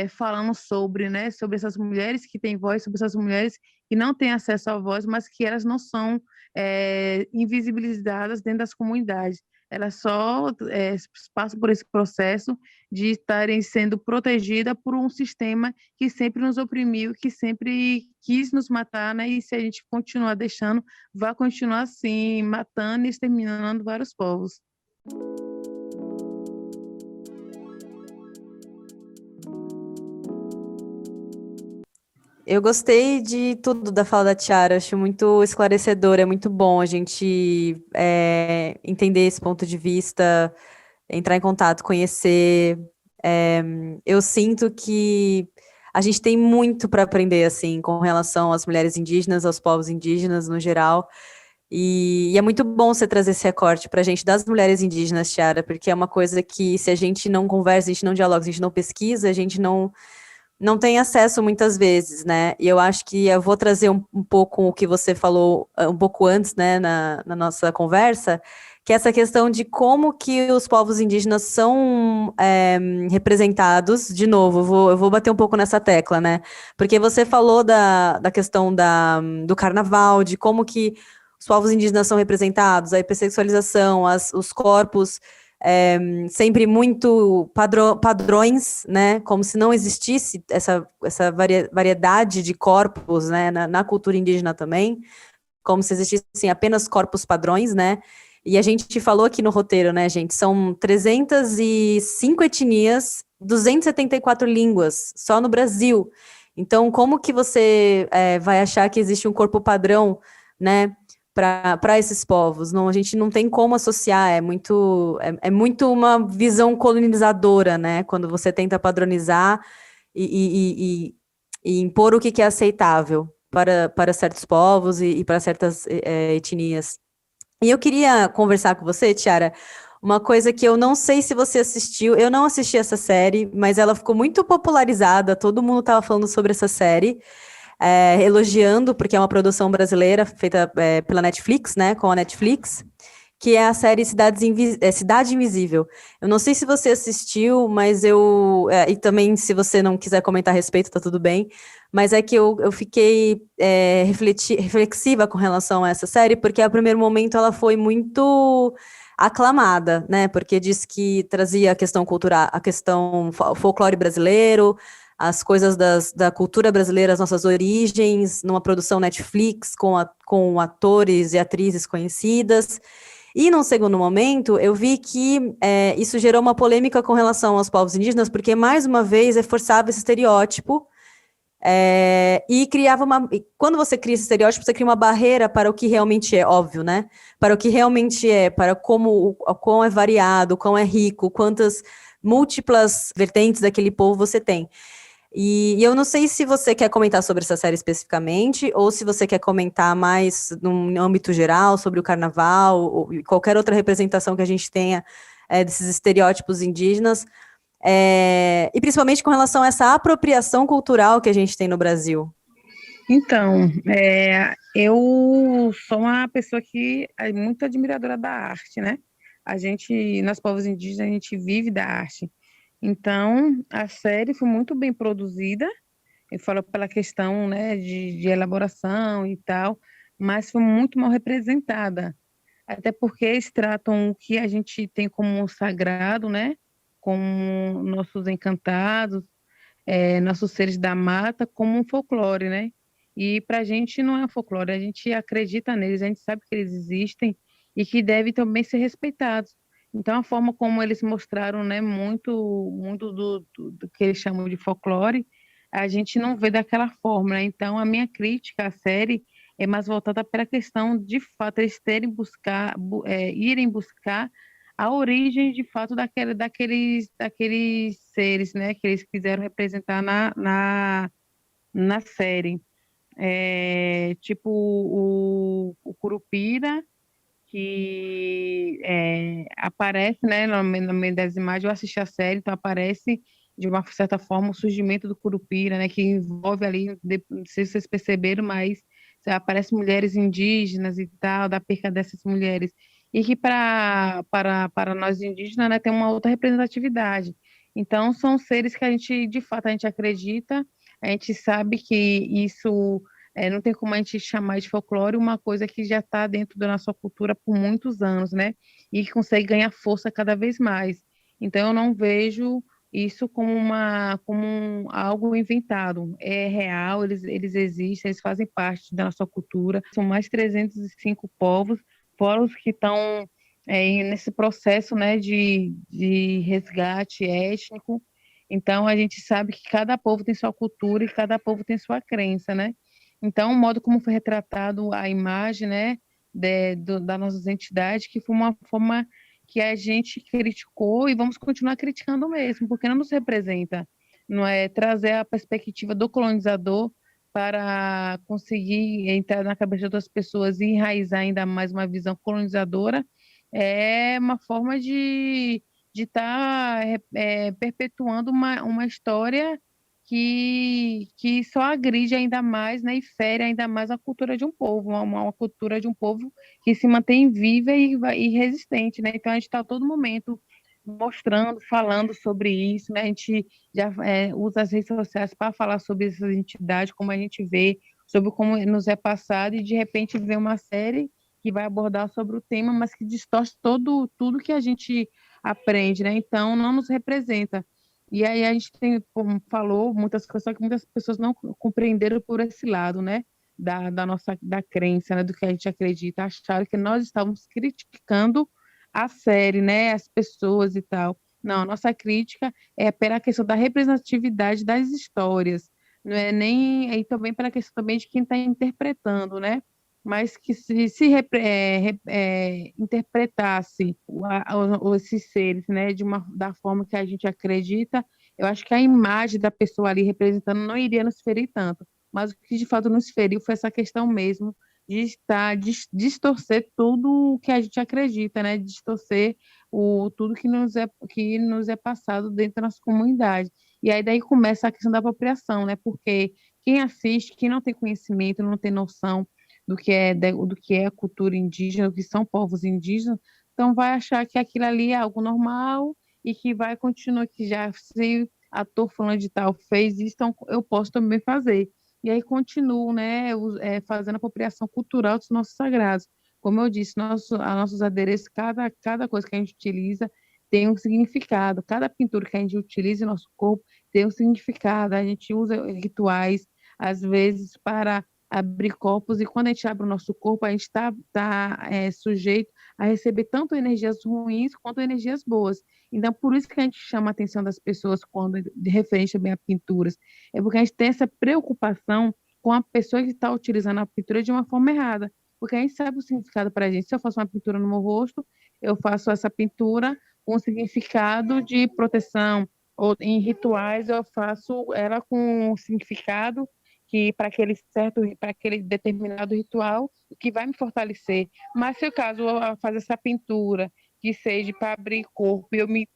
falando sobre, né, sobre essas mulheres que têm voz, sobre essas mulheres que não têm acesso à voz, mas que elas não são invisibilizadas dentro das comunidades. Elas só passam por esse processo de estarem sendo protegidas por um sistema que sempre nos oprimiu, que sempre quis nos matar, né? E se a gente continuar deixando, vai continuar assim, matando e exterminando vários povos. Eu gostei de tudo da fala da Tiara, acho muito esclarecedor, é muito bom a gente entender esse ponto de vista, entrar em contato, conhecer. Eu sinto que a gente tem muito para aprender, assim, com relação às mulheres indígenas, aos povos indígenas no geral, e é muito bom você trazer esse recorte para a gente das mulheres indígenas, Tiara, porque é uma coisa que se a gente não conversa, a gente não dialoga, a gente não pesquisa, a gente não tem acesso muitas vezes, né? E eu acho que eu vou trazer um pouco o que você falou um pouco antes, né, na nossa conversa, que é essa questão de como que os povos indígenas são representados. De novo, eu vou bater um pouco nessa tecla, né? Porque você falou da questão do carnaval, de como que os povos indígenas são representados, a hipersexualização, os corpos sempre muito padrões, né? Como se não existisse essa variedade de corpos, né? Na cultura indígena também, como se existissem apenas corpos padrões, né? E a gente falou aqui no roteiro, né, gente? São 305 etnias, 274 línguas, só no Brasil. Então, como que você vai achar que existe um corpo padrão, né, para esses povos? Não, a gente não tem como associar, é muito uma visão colonizadora, né? Quando você tenta padronizar e impor o que é aceitável para certos povos e para certas etnias. E eu queria conversar com você, Tiara, uma coisa que eu não sei se você assistiu, eu não assisti essa série, mas ela ficou muito popularizada, todo mundo estava falando sobre essa série, elogiando, porque é uma produção brasileira feita pela Netflix, né, com a Netflix, que é a série Cidade Invisível. Eu não sei se você assistiu, mas e também se você não quiser comentar a respeito, tá tudo bem, mas é que eu fiquei reflexiva com relação a essa série, porque a primeiro momento ela foi muito aclamada, né, porque diz que trazia a questão cultural, a questão folclore brasileiro, as coisas da cultura brasileira, as nossas origens, numa produção Netflix, com atores e atrizes conhecidas. E, num segundo momento, eu vi que isso gerou uma polêmica com relação aos povos indígenas, porque, mais uma vez, reforçava esse estereótipo e criava quando você cria esse estereótipo, você cria uma barreira para o que realmente é, óbvio, né? Para o que realmente é, para o quão é variado, o quão é rico, quantas múltiplas vertentes daquele povo você tem. E eu não sei se você quer comentar sobre essa série especificamente, ou se você quer comentar mais num âmbito geral, sobre o carnaval, ou qualquer outra representação que a gente tenha desses estereótipos indígenas, e principalmente com relação a essa apropriação cultural que a gente tem no Brasil. Então, eu sou uma pessoa que é muito admiradora da arte, né? Nós povos indígenas, a gente vive da arte. Então, a série foi muito bem produzida, eu falo pela questão, né, de elaboração e tal, mas foi muito mal representada, até porque eles tratam o que a gente tem como sagrado, né, como nossos encantados, nossos seres da mata, como um folclore, né, e para a gente não é um folclore, a gente acredita neles, a gente sabe que eles existem e que devem também ser respeitados. Então, a forma como eles mostraram, né, muito do que eles chamam de folclore, a gente não vê daquela forma, né? Então, a minha crítica à série é mais voltada para a questão, de fato, eles irem buscar a origem, de fato, daqueles seres, né, que eles quiseram representar na série. Tipo o Curupira, que aparece, né, no meio das imagens. Eu assisti a série, então aparece de uma certa forma o surgimento do Curupira, né, que envolve ali, não sei se vocês perceberam, mas aparecem mulheres indígenas e tal, da perca dessas mulheres, e que para nós indígenas, né, tem uma outra representatividade. Então, são seres que de fato, a gente acredita, a gente sabe que isso não tem como a gente chamar de folclore uma coisa que já está dentro da nossa cultura por muitos anos, né? E que consegue ganhar força cada vez mais. Então, eu não vejo isso como algo inventado. É real, eles existem, eles fazem parte da nossa cultura. São mais de 305 povos que estão nesse processo, né, de resgate étnico. Então, a gente sabe que cada povo tem sua cultura e cada povo tem sua crença, né? Então, o modo como foi retratado a imagem, né, das nossas entidades, que foi uma forma que a gente criticou e vamos continuar criticando mesmo, porque não nos representa. Não é trazer a perspectiva do colonizador para conseguir entrar na cabeça das pessoas e enraizar ainda mais uma visão colonizadora, é uma forma de estar perpetuando uma história que só agride ainda mais, né, e fere ainda mais a cultura de um povo, uma cultura de um povo que se mantém viva e resistente, né? Então a gente está a todo momento mostrando, falando sobre isso, né? A gente já usa as redes sociais para falar sobre essas entidades, como a gente vê, sobre como nos é passado, e de repente vê uma série que vai abordar sobre o tema, mas que distorce tudo que a gente aprende, né? Então, não nos representa. E aí a gente tem, como falou, muitas coisas, só que muitas pessoas não compreenderam por esse lado, né? Da crença, né? Do que a gente acredita, acharam que nós estávamos criticando a série, né? As pessoas e tal. Não, a nossa crítica é pela questão da representatividade das histórias, não é nem e também pela questão também de quem está interpretando, né? Mas que interpretasse esses seres, né, da forma que a gente acredita, eu acho que a imagem da pessoa ali representando não iria nos ferir tanto. Mas o que de fato nos feriu foi essa questão mesmo distorcer tudo o que a gente acredita, né? Distorcer tudo que nos é passado dentro da nossa comunidade. E aí daí começa a questão da apropriação, né? Porque quem assiste, quem não tem conhecimento, não tem noção do que é a cultura indígena, do que são povos indígenas, então vai achar que aquilo ali é algo normal e que vai continuar, que já se ator fulano de tal fez isso, então eu posso também fazer. E aí continuo, né, fazendo apropriação cultural dos nossos sagrados. Como eu disse, nossos adereços, cada coisa que a gente utiliza tem um significado. Cada pintura que a gente utiliza em nosso corpo tem um significado. A gente usa rituais, às vezes, para abrir corpos, e quando a gente abre o nosso corpo, a gente está sujeito a receber tanto energias ruins quanto energias boas. Então, por isso que a gente chama a atenção das pessoas quando de referente também a pinturas. É porque a gente tem essa preocupação com a pessoa que está utilizando a pintura de uma forma errada. Porque a gente sabe o significado para a gente. Se eu faço uma pintura no meu rosto, eu faço essa pintura com significado de proteção, ou em rituais eu faço ela com um significado que para aquele determinado ritual que vai me fortalecer. Mas se o caso eu fazer essa pintura que seja para abrir corpo,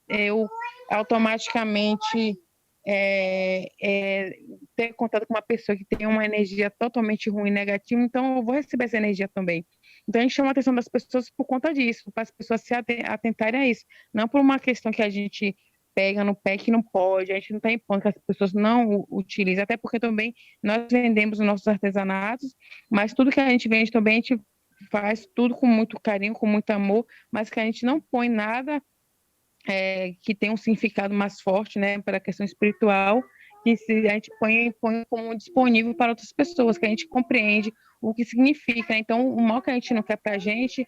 eu automaticamente ter contato com uma pessoa que tem uma energia totalmente ruim, negativa, então eu vou receber essa energia também. Então a gente chama a atenção das pessoas por conta disso, para as pessoas se atentarem a isso, não por uma questão que a gente pega no pé que não pode, a gente não está impondo que as pessoas não utilizem, até porque também nós vendemos os nossos artesanatos, mas tudo que a gente vende também a gente faz tudo com muito carinho, com muito amor, mas que a gente não põe nada que tem um significado mais forte, né, para a questão espiritual, que a gente põe como disponível para outras pessoas, que a gente compreende o que significa. Então, o mal que a gente não quer para a gente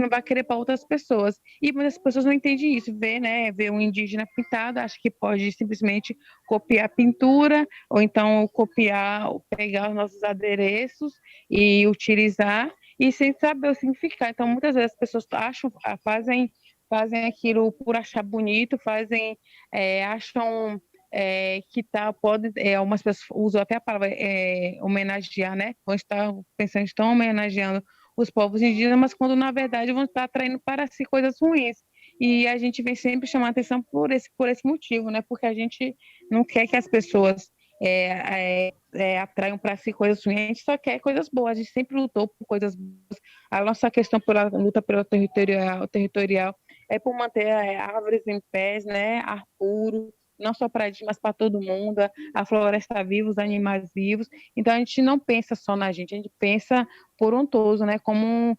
não vai querer para outras pessoas. E muitas pessoas não entendem isso. Vê um indígena pintado, acha que pode simplesmente copiar a pintura, ou então pegar os nossos adereços e utilizar, e sem saber o significado. Então, muitas vezes as pessoas fazem aquilo por achar bonito, acham que pode, algumas pessoas usam até a palavra homenagear, né? Vão estar pensando que estão homenageando os povos indígenas, mas quando na verdade vão estar atraindo para si coisas ruins. E a gente vem sempre chamar atenção por esse motivo, né? Porque a gente não quer que as pessoas atraiam para si coisas ruins, a gente só quer coisas boas, a gente sempre lutou por coisas boas. A nossa questão pela luta pelo territorial é por manter árvores em pés, né, ar puro, não só para a gente, mas para todo mundo, a floresta viva, os animais vivos. Então a gente não pensa só na gente, a gente pensa por um todo, né, como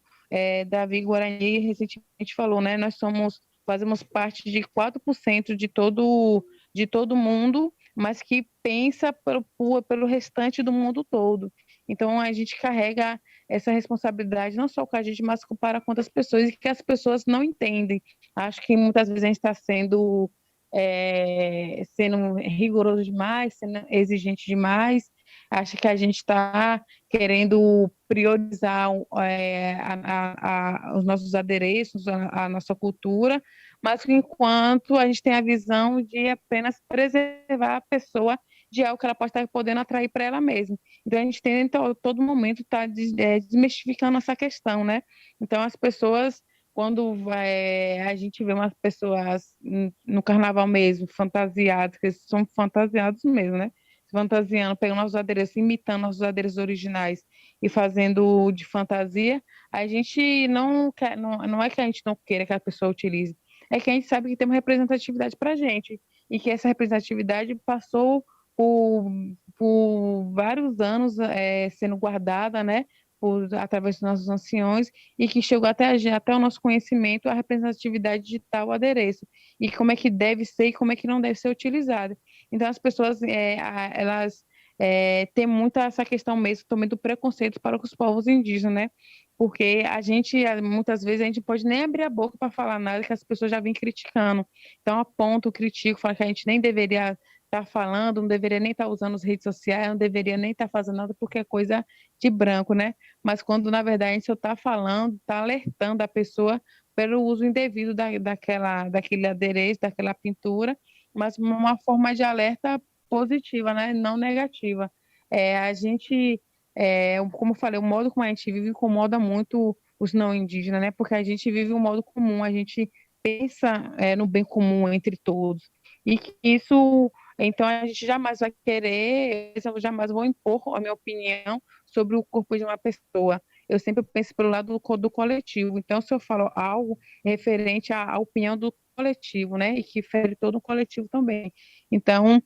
Davi Guarani recentemente falou, né, fazemos parte de 4% de todo mundo, mas que pensa pelo restante do mundo todo. Então a gente carrega essa responsabilidade não só com a gente, mas para com outras pessoas, e que as pessoas não entendem. Acho que muitas vezes a gente está sendo rigoroso demais, sendo exigente demais, acha que a gente está querendo priorizar os nossos adereços, a nossa cultura, mas enquanto a gente tem a visão de apenas preservar a pessoa de algo que ela pode estar podendo atrair para ela mesma. Então a gente tem todo momento tá desmistificando essa questão, né? Então as pessoas, quando a gente vê umas pessoas no carnaval mesmo, fantasiadas, que eles são fantasiados mesmo, né? Fantasiando, pegando nossos adereços, imitando nossos adereços originais e fazendo de fantasia, a gente não quer, não é que a gente não queira que a pessoa utilize, é que a gente sabe que tem uma representatividade para a gente, e que essa representatividade passou por vários anos sendo guardada, né, através dos nossos anciões e que chegou até o nosso conhecimento a representatividade de tal adereço e como é que deve ser e como é que não deve ser utilizado. Então, as pessoas, elas têm muito essa questão mesmo também do preconceito para com os povos indígenas, né? Porque muitas vezes, a gente pode nem abrir a boca para falar nada que as pessoas já vêm criticando. Então, aponto, critico, falo que a gente nem deveria estar falando, não deveria nem estar usando as redes sociais, não deveria nem estar fazendo nada porque é coisa de branco, né? Mas quando, na verdade, a gente só está falando, está alertando a pessoa pelo uso indevido daquele adereço, daquela pintura, mas uma forma de alerta positiva, né? Não negativa. A gente, como eu falei, o modo como a gente vive incomoda muito os não indígenas, né? Porque a gente vive um modo comum, a gente pensa, no bem comum entre todos. E que isso, então, a gente jamais vai querer, eu jamais vou impor a minha opinião sobre o corpo de uma pessoa. Eu sempre penso pelo lado do coletivo. Então, se eu falo algo referente à opinião do coletivo, né, e que fere todo o coletivo também. Então,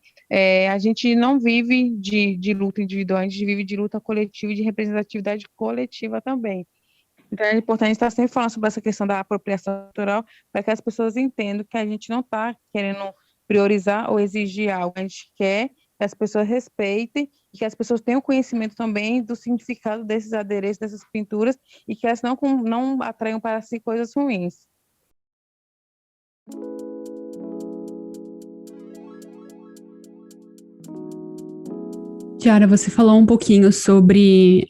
a gente não vive de luta individual, a gente vive de luta coletiva e de representatividade coletiva também. Então, é importante estar sempre falando sobre essa questão da apropriação cultural para que as pessoas entendam que a gente não está querendo priorizar ou exigir algo, a gente quer que as pessoas respeitem e que as pessoas tenham conhecimento também do significado desses adereços, dessas pinturas, e que elas não atraiam para si coisas ruins. Tiara, você falou um pouquinho sobre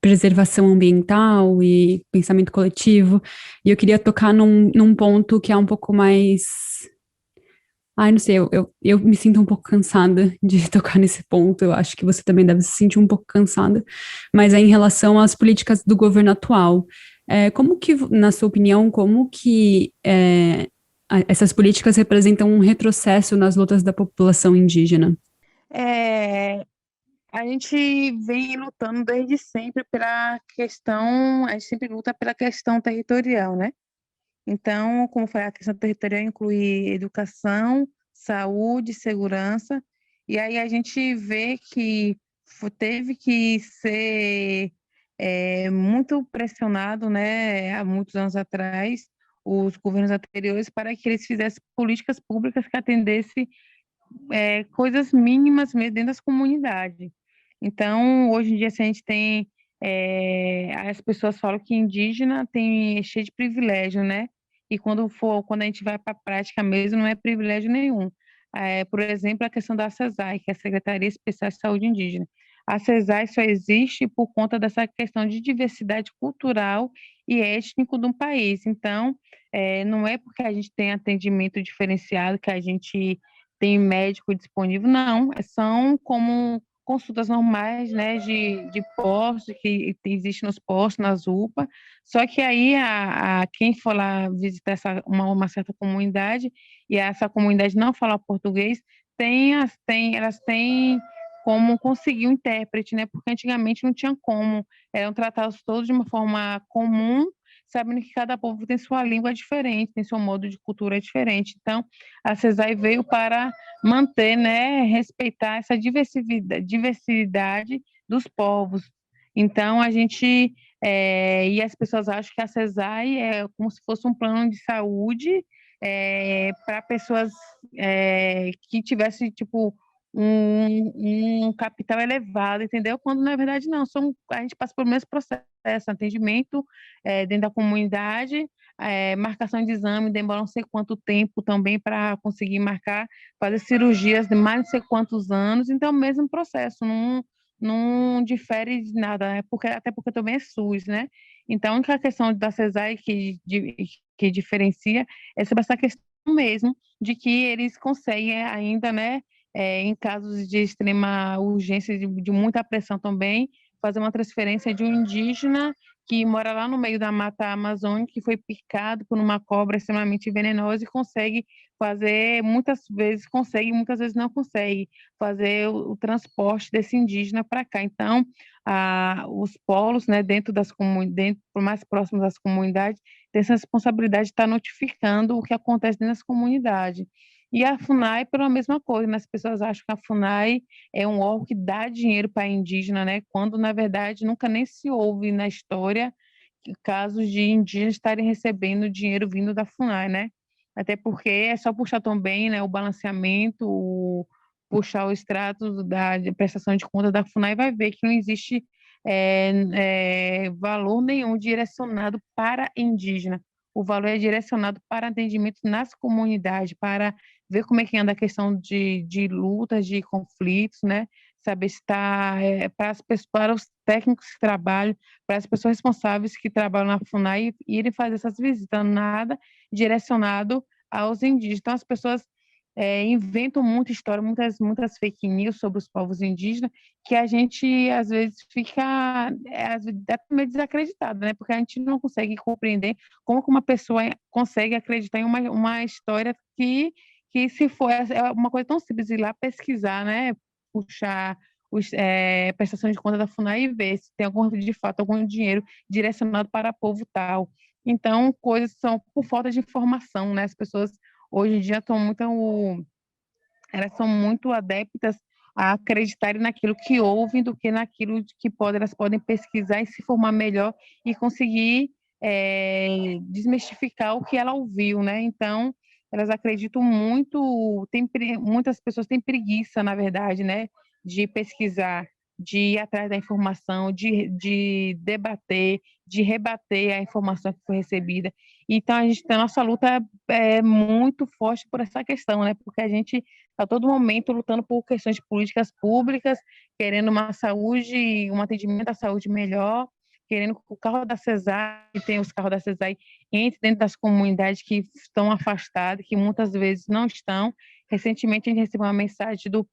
preservação ambiental e pensamento coletivo, e eu queria tocar num ponto que é um pouco mais. Ai, não sei, eu me sinto um pouco cansada de tocar nesse ponto, eu acho que você também deve se sentir um pouco cansada, mas é em relação às políticas do governo atual. Como que, na sua opinião, como que essas políticas representam um retrocesso nas lutas da população indígena? É, a gente vem lutando desde sempre pela questão, a gente sempre luta pela questão territorial, né? Então, como foi a questão territorial, inclui educação, saúde, segurança, e aí a gente vê que teve que ser muito pressionado, né, há muitos anos atrás, os governos anteriores, para que eles fizessem políticas públicas que atendessem coisas mínimas mesmo dentro das comunidades. Então, hoje em dia, se a gente tem, as pessoas falam que indígena tem cheio de privilégio, né? E quando a gente vai para a prática mesmo, não é privilégio nenhum. Por exemplo, a questão da SESAI, que é a Secretaria Especial de Saúde Indígena. A SESAI só existe por conta dessa questão de diversidade cultural e étnico do país. Então, não é porque a gente tem atendimento diferenciado que a gente tem médico disponível, não, são como consultas normais, né, de postos, que existe nos postos, nas UPA, só que aí quem for lá visitar uma certa comunidade, e essa comunidade não fala português, elas têm como conseguir um intérprete, né, porque antigamente não tinha como, eram tratados todos de uma forma comum, sabendo que cada povo tem sua língua diferente, tem seu modo de cultura diferente. Então, a CESAI veio para manter, né, respeitar essa diversidade dos povos. Então, e as pessoas acham que a CESAI é como se fosse um plano de saúde para pessoas que tivessem, tipo, um capital elevado, entendeu? Quando, na verdade, não. A gente passa pelo mesmo processo, atendimento dentro da comunidade, marcação de exame, demora não sei quanto tempo também para conseguir marcar, fazer cirurgias de mais não sei quantos anos, então é o mesmo processo, não difere de nada, até porque também é SUS, né? Então, a única questão da CESAI que diferencia é sobre essa questão mesmo, de que eles conseguem ainda, né, em casos de extrema urgência, de muita pressão também, fazer uma transferência de um indígena que mora lá no meio da mata amazônica, que foi picado por uma cobra extremamente venenosa e muitas vezes não consegue fazer o transporte desse indígena para cá. Então, os polos, né, dentro das comunidades, por mais próximos das comunidades, têm essa responsabilidade de estar notificando o que acontece dentro das comunidades. E a FUNAI pela mesma coisa, né? As pessoas acham que a FUNAI é um órgão que dá dinheiro para indígena, né? Quando, na verdade, nunca nem se ouve na história casos de indígenas estarem recebendo dinheiro vindo da FUNAI, né? Até porque é só puxar também, né, o balanceamento, puxar o extrato de prestação de conta da FUNAI, vai ver que não existe valor nenhum direcionado para indígena. O valor é direcionado para atendimento nas comunidades, para ver como é que anda a questão de lutas, de conflitos, né? Saber se está para os técnicos que trabalham, para as pessoas responsáveis que trabalham na FUNAI irem fazer essas visitas, nada direcionado aos indígenas. Então, as pessoas inventam muita história, muitas fake news sobre os povos indígenas, que a gente, às vezes, fica até meio desacreditado, né? Porque a gente não consegue compreender como que uma pessoa consegue acreditar em uma história que se for é uma coisa tão simples, ir lá pesquisar, né? Puxar prestação de conta da FUNAI e ver se tem de fato algum dinheiro direcionado para povo tal. Então, coisas são por falta de informação, né? As pessoas hoje em dia elas são muito adeptas a acreditarem naquilo que ouvem do que naquilo que elas podem pesquisar e se formar melhor e conseguir desmistificar o que ela ouviu, né? Então, elas acreditam muito, muitas pessoas têm preguiça, na verdade, né, de pesquisar, de ir atrás da informação, de debater, de rebater a informação que foi recebida. Então, a nossa luta é muito forte por essa questão, né? Porque a gente a todo momento lutando por questões de políticas públicas, querendo uma saúde, um atendimento à saúde melhor, querendo que o carro da CESAI, que tem os carros da CESAI, entre dentro das comunidades que estão afastadas, que muitas vezes não estão. Recentemente, a gente recebeu uma mensagem do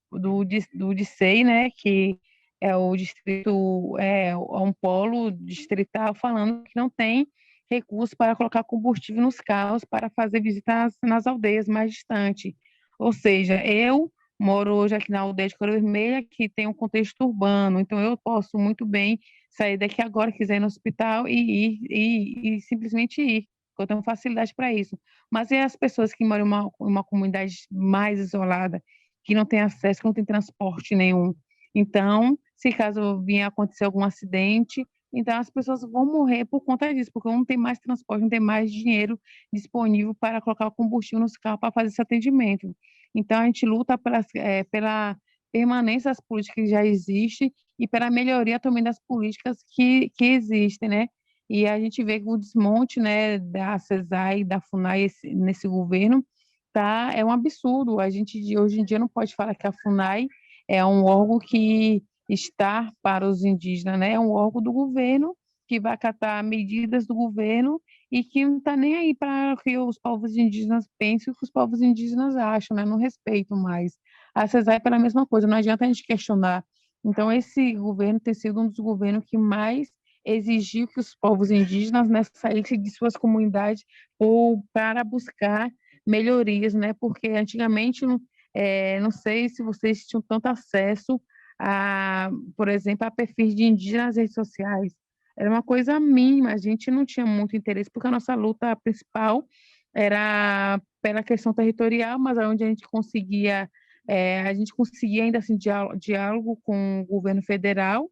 DICEI, né, que é o distrito, um polo distrital, falando que não tem recursos para colocar combustível nos carros para fazer visitas nas aldeias mais distantes. Ou seja, eu moro hoje aqui na aldeia de Cor Vermelha, que tem um contexto urbano, então eu posso muito bem sair daqui agora, quiser ir no hospital e simplesmente ir, porque eu tenho facilidade para isso. Mas e as pessoas que moram em uma comunidade mais isolada, que não tem acesso, que não tem transporte nenhum? Então, se caso vier acontecer algum acidente, então as pessoas vão morrer por conta disso, porque não tem mais transporte, não tem mais dinheiro disponível para colocar o combustível nos carros para fazer esse atendimento. Então, a gente luta pela permanência das políticas que já existem e pela melhoria também das políticas que existem, né? E a gente vê que o desmonte, né, da CESAI, da FUNAI nesse governo é um absurdo. A gente hoje em dia não pode falar que a FUNAI é um órgão que está para os indígenas, né? É um órgão do governo que vai acatar medidas do governo e que não está nem aí para o que os povos indígenas pensam e o que os povos indígenas acham, né? Não respeitam mais. A CESAI é pela mesma coisa, não adianta a gente questionar. Então, esse governo tem sido um dos governos que mais exigiu que os povos indígenas, né, saíssem de suas comunidades para buscar melhorias, né? Porque antigamente, não sei se vocês tinham tanto acesso por exemplo, a perfis de indígenas nas redes sociais. Era uma coisa mínima, a gente não tinha muito interesse, porque a nossa luta principal era pela questão territorial, mas onde a gente conseguia ainda assim diálogo com o governo federal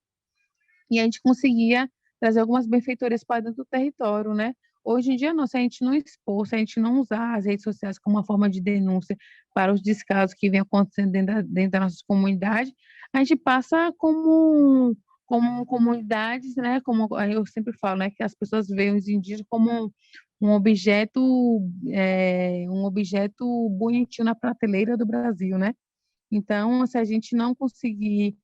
e a gente conseguia trazer algumas benfeitorias para dentro do território, né? Hoje em dia, não, se a gente não expor, se a gente não usar as redes sociais como uma forma de denúncia para os descasos que vêm acontecendo dentro da nossa comunidade, a gente passa como comunidades, né? Como eu sempre falo, né? Que as pessoas veem os indígenas como um objeto, um objeto bonitinho na prateleira do Brasil, né? Então, se a gente não conseguir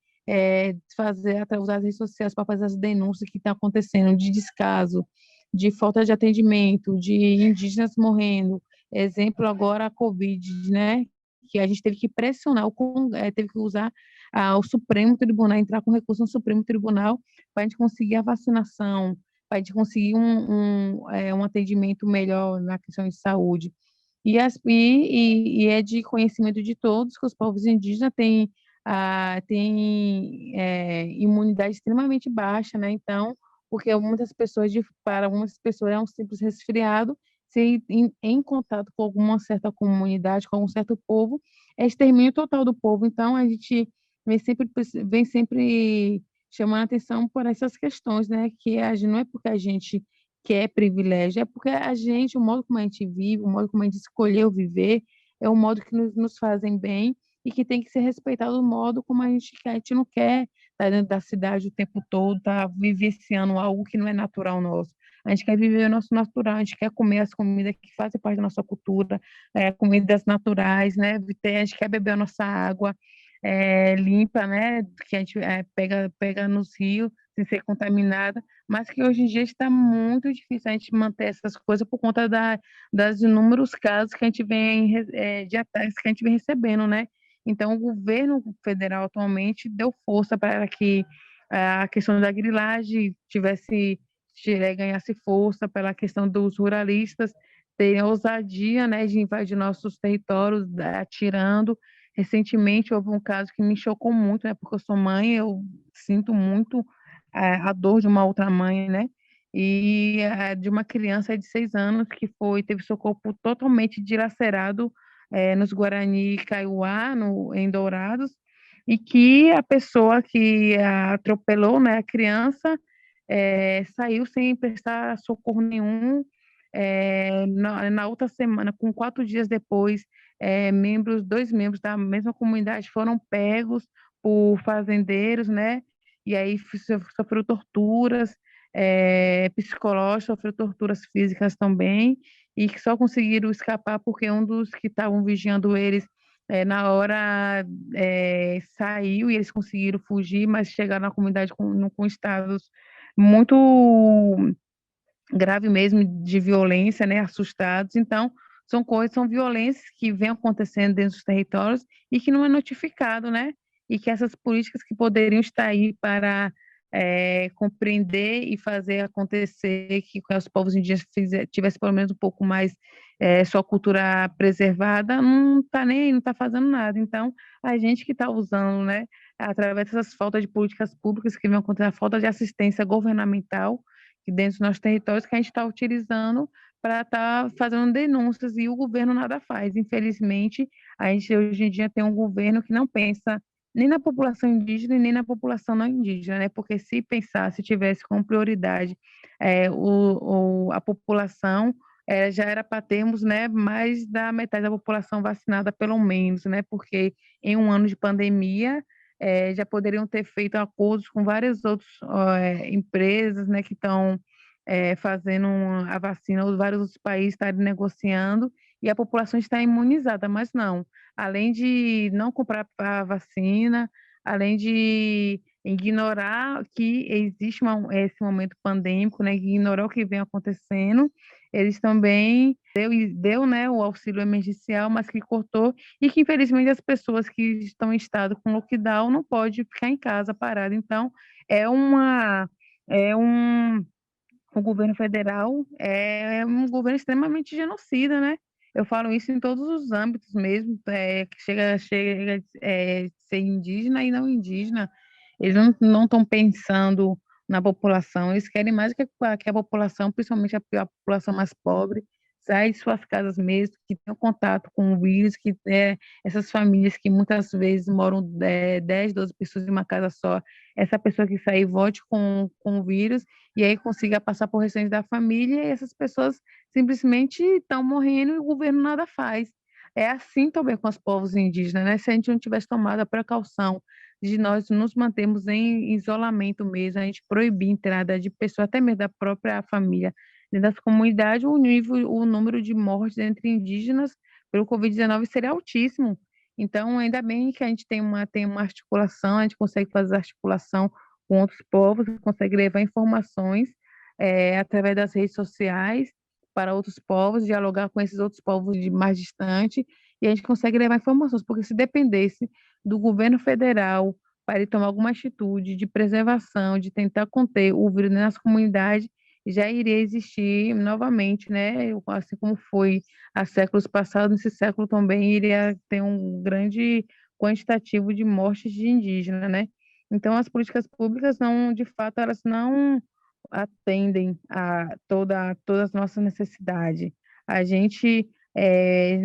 usar as redes sociais para fazer as denúncias que estão acontecendo de descaso, de falta de atendimento, de indígenas morrendo, exemplo agora a Covid, né? Que a gente teve que pressionar, teve que usar o Supremo Tribunal, entrar com recurso no Supremo Tribunal para a gente conseguir a vacinação, para a gente conseguir um atendimento melhor na questão de saúde. E é de conhecimento de todos que os povos indígenas têm imunidade extremamente baixa, né? Então, porque para algumas pessoas é um simples resfriado, ser em contato com alguma certa comunidade, com algum certo povo, é extermínio total do povo. Então, a gente vem sempre chamando a atenção por essas questões, né? Que a gente, não é porque a gente quer privilégio, é porque a gente, o modo como a gente vive, o modo como a gente escolheu viver, é o modo que nos fazem bem e que tem que ser respeitado o modo como a gente quer. A gente não quer estar dentro da cidade o tempo todo, tá vivenciando algo que não é natural nosso. A gente quer viver o nosso natural, a gente quer comer as comidas que fazem parte da nossa cultura, comidas naturais, né? A gente quer beber a nossa água limpa, né? Que a gente pega nos rios sem ser contaminada, mas que hoje em dia está muito difícil a gente manter essas coisas por conta das inúmeros casos que a gente de ataques que a gente vem recebendo, né? Então, o governo federal atualmente deu força para que a questão da grilagem ganhasse força, pela questão dos ruralistas terem ousadia, né, de invadir nossos territórios, atirando. Recentemente houve um caso que me chocou muito, né, porque eu sou mãe, eu sinto muito a dor de uma outra mãe, né, e de uma criança de 6 anos que teve seu corpo totalmente dilacerado nos Guarani Kaiowá, em Dourados, e que a pessoa que atropelou, né, a criança, saiu sem prestar socorro nenhum. Na outra semana, com 4 dias depois, 2 membros da mesma comunidade foram pegos por fazendeiros, né? E aí sofreu torturas psicológicas, sofreu torturas físicas também, e que só conseguiram escapar porque um dos que estavam vigiando eles na hora saiu e eles conseguiram fugir, mas chegaram na comunidade com estados muito grave mesmo de violência, né, assustados. Então, são violências que vêm acontecendo dentro dos territórios e que não é notificado, né? E que essas políticas que poderiam estar aí para compreender e fazer acontecer que os povos indígenas tivessem pelo menos um pouco mais sua cultura preservada, não está nem, não está fazendo nada. Então, a gente que está usando, né, através dessas faltas de políticas públicas que vem acontecendo, a falta de assistência governamental, que dentro dos nossos territórios, que a gente está utilizando para estar fazendo denúncias e o governo nada faz. Infelizmente, a gente hoje em dia tem um governo que não pensa nem na população indígena e nem na população não indígena, né? Porque se pensasse, tivesse como prioridade a população, já era para termos, né, mais da metade da população vacinada, pelo menos, né? Porque em um ano de pandemia, já poderiam ter feito acordos com várias outras empresas, né, que estão fazendo a vacina, os vários outros países estarem negociando e a população está imunizada, mas não. Além de não comprar a vacina, além de ignorar que existe esse momento pandêmico, né, ignorar o que vem acontecendo, eles também deu, né, o auxílio emergencial, mas que cortou e que infelizmente as pessoas que estão em estado com lockdown não podem ficar em casa parado. Então, é uma é um o governo federal é um governo extremamente genocida, né? Eu falo isso em todos os âmbitos mesmo, que chega a ser indígena e não indígena. Eles não estão pensando na população, eles querem mais que a população, principalmente a população mais pobre, saia de suas casas mesmo, que tenham contato com o vírus, essas famílias que muitas vezes moram 10, 12 pessoas em uma casa só, essa pessoa que sair volte com o vírus e aí consiga passar por restante da família, e essas pessoas simplesmente estão morrendo e o governo nada faz. É assim também com os povos indígenas, né? Se a gente não tivesse tomado a precaução de nós nos mantermos em isolamento mesmo, a gente proibir a entrada de pessoas, até mesmo da própria família, dentro das comunidades, o número de mortes entre indígenas pelo Covid-19 seria altíssimo. Então, ainda bem que a gente tem uma articulação, a gente consegue fazer articulação com outros povos, consegue levar informações através das redes sociais para outros povos, dialogar com esses outros povos de mais distante, e a gente consegue levar informações, porque se dependesse do governo federal para ele tomar alguma atitude de preservação, de tentar conter o vírus nas comunidades, já iria existir novamente, né? Assim como foi há séculos passados, nesse século também iria ter um grande quantitativo de mortes de indígenas, né? Então, as políticas públicas não, de fato, elas não atendem a todas as nossas necessidades. A gente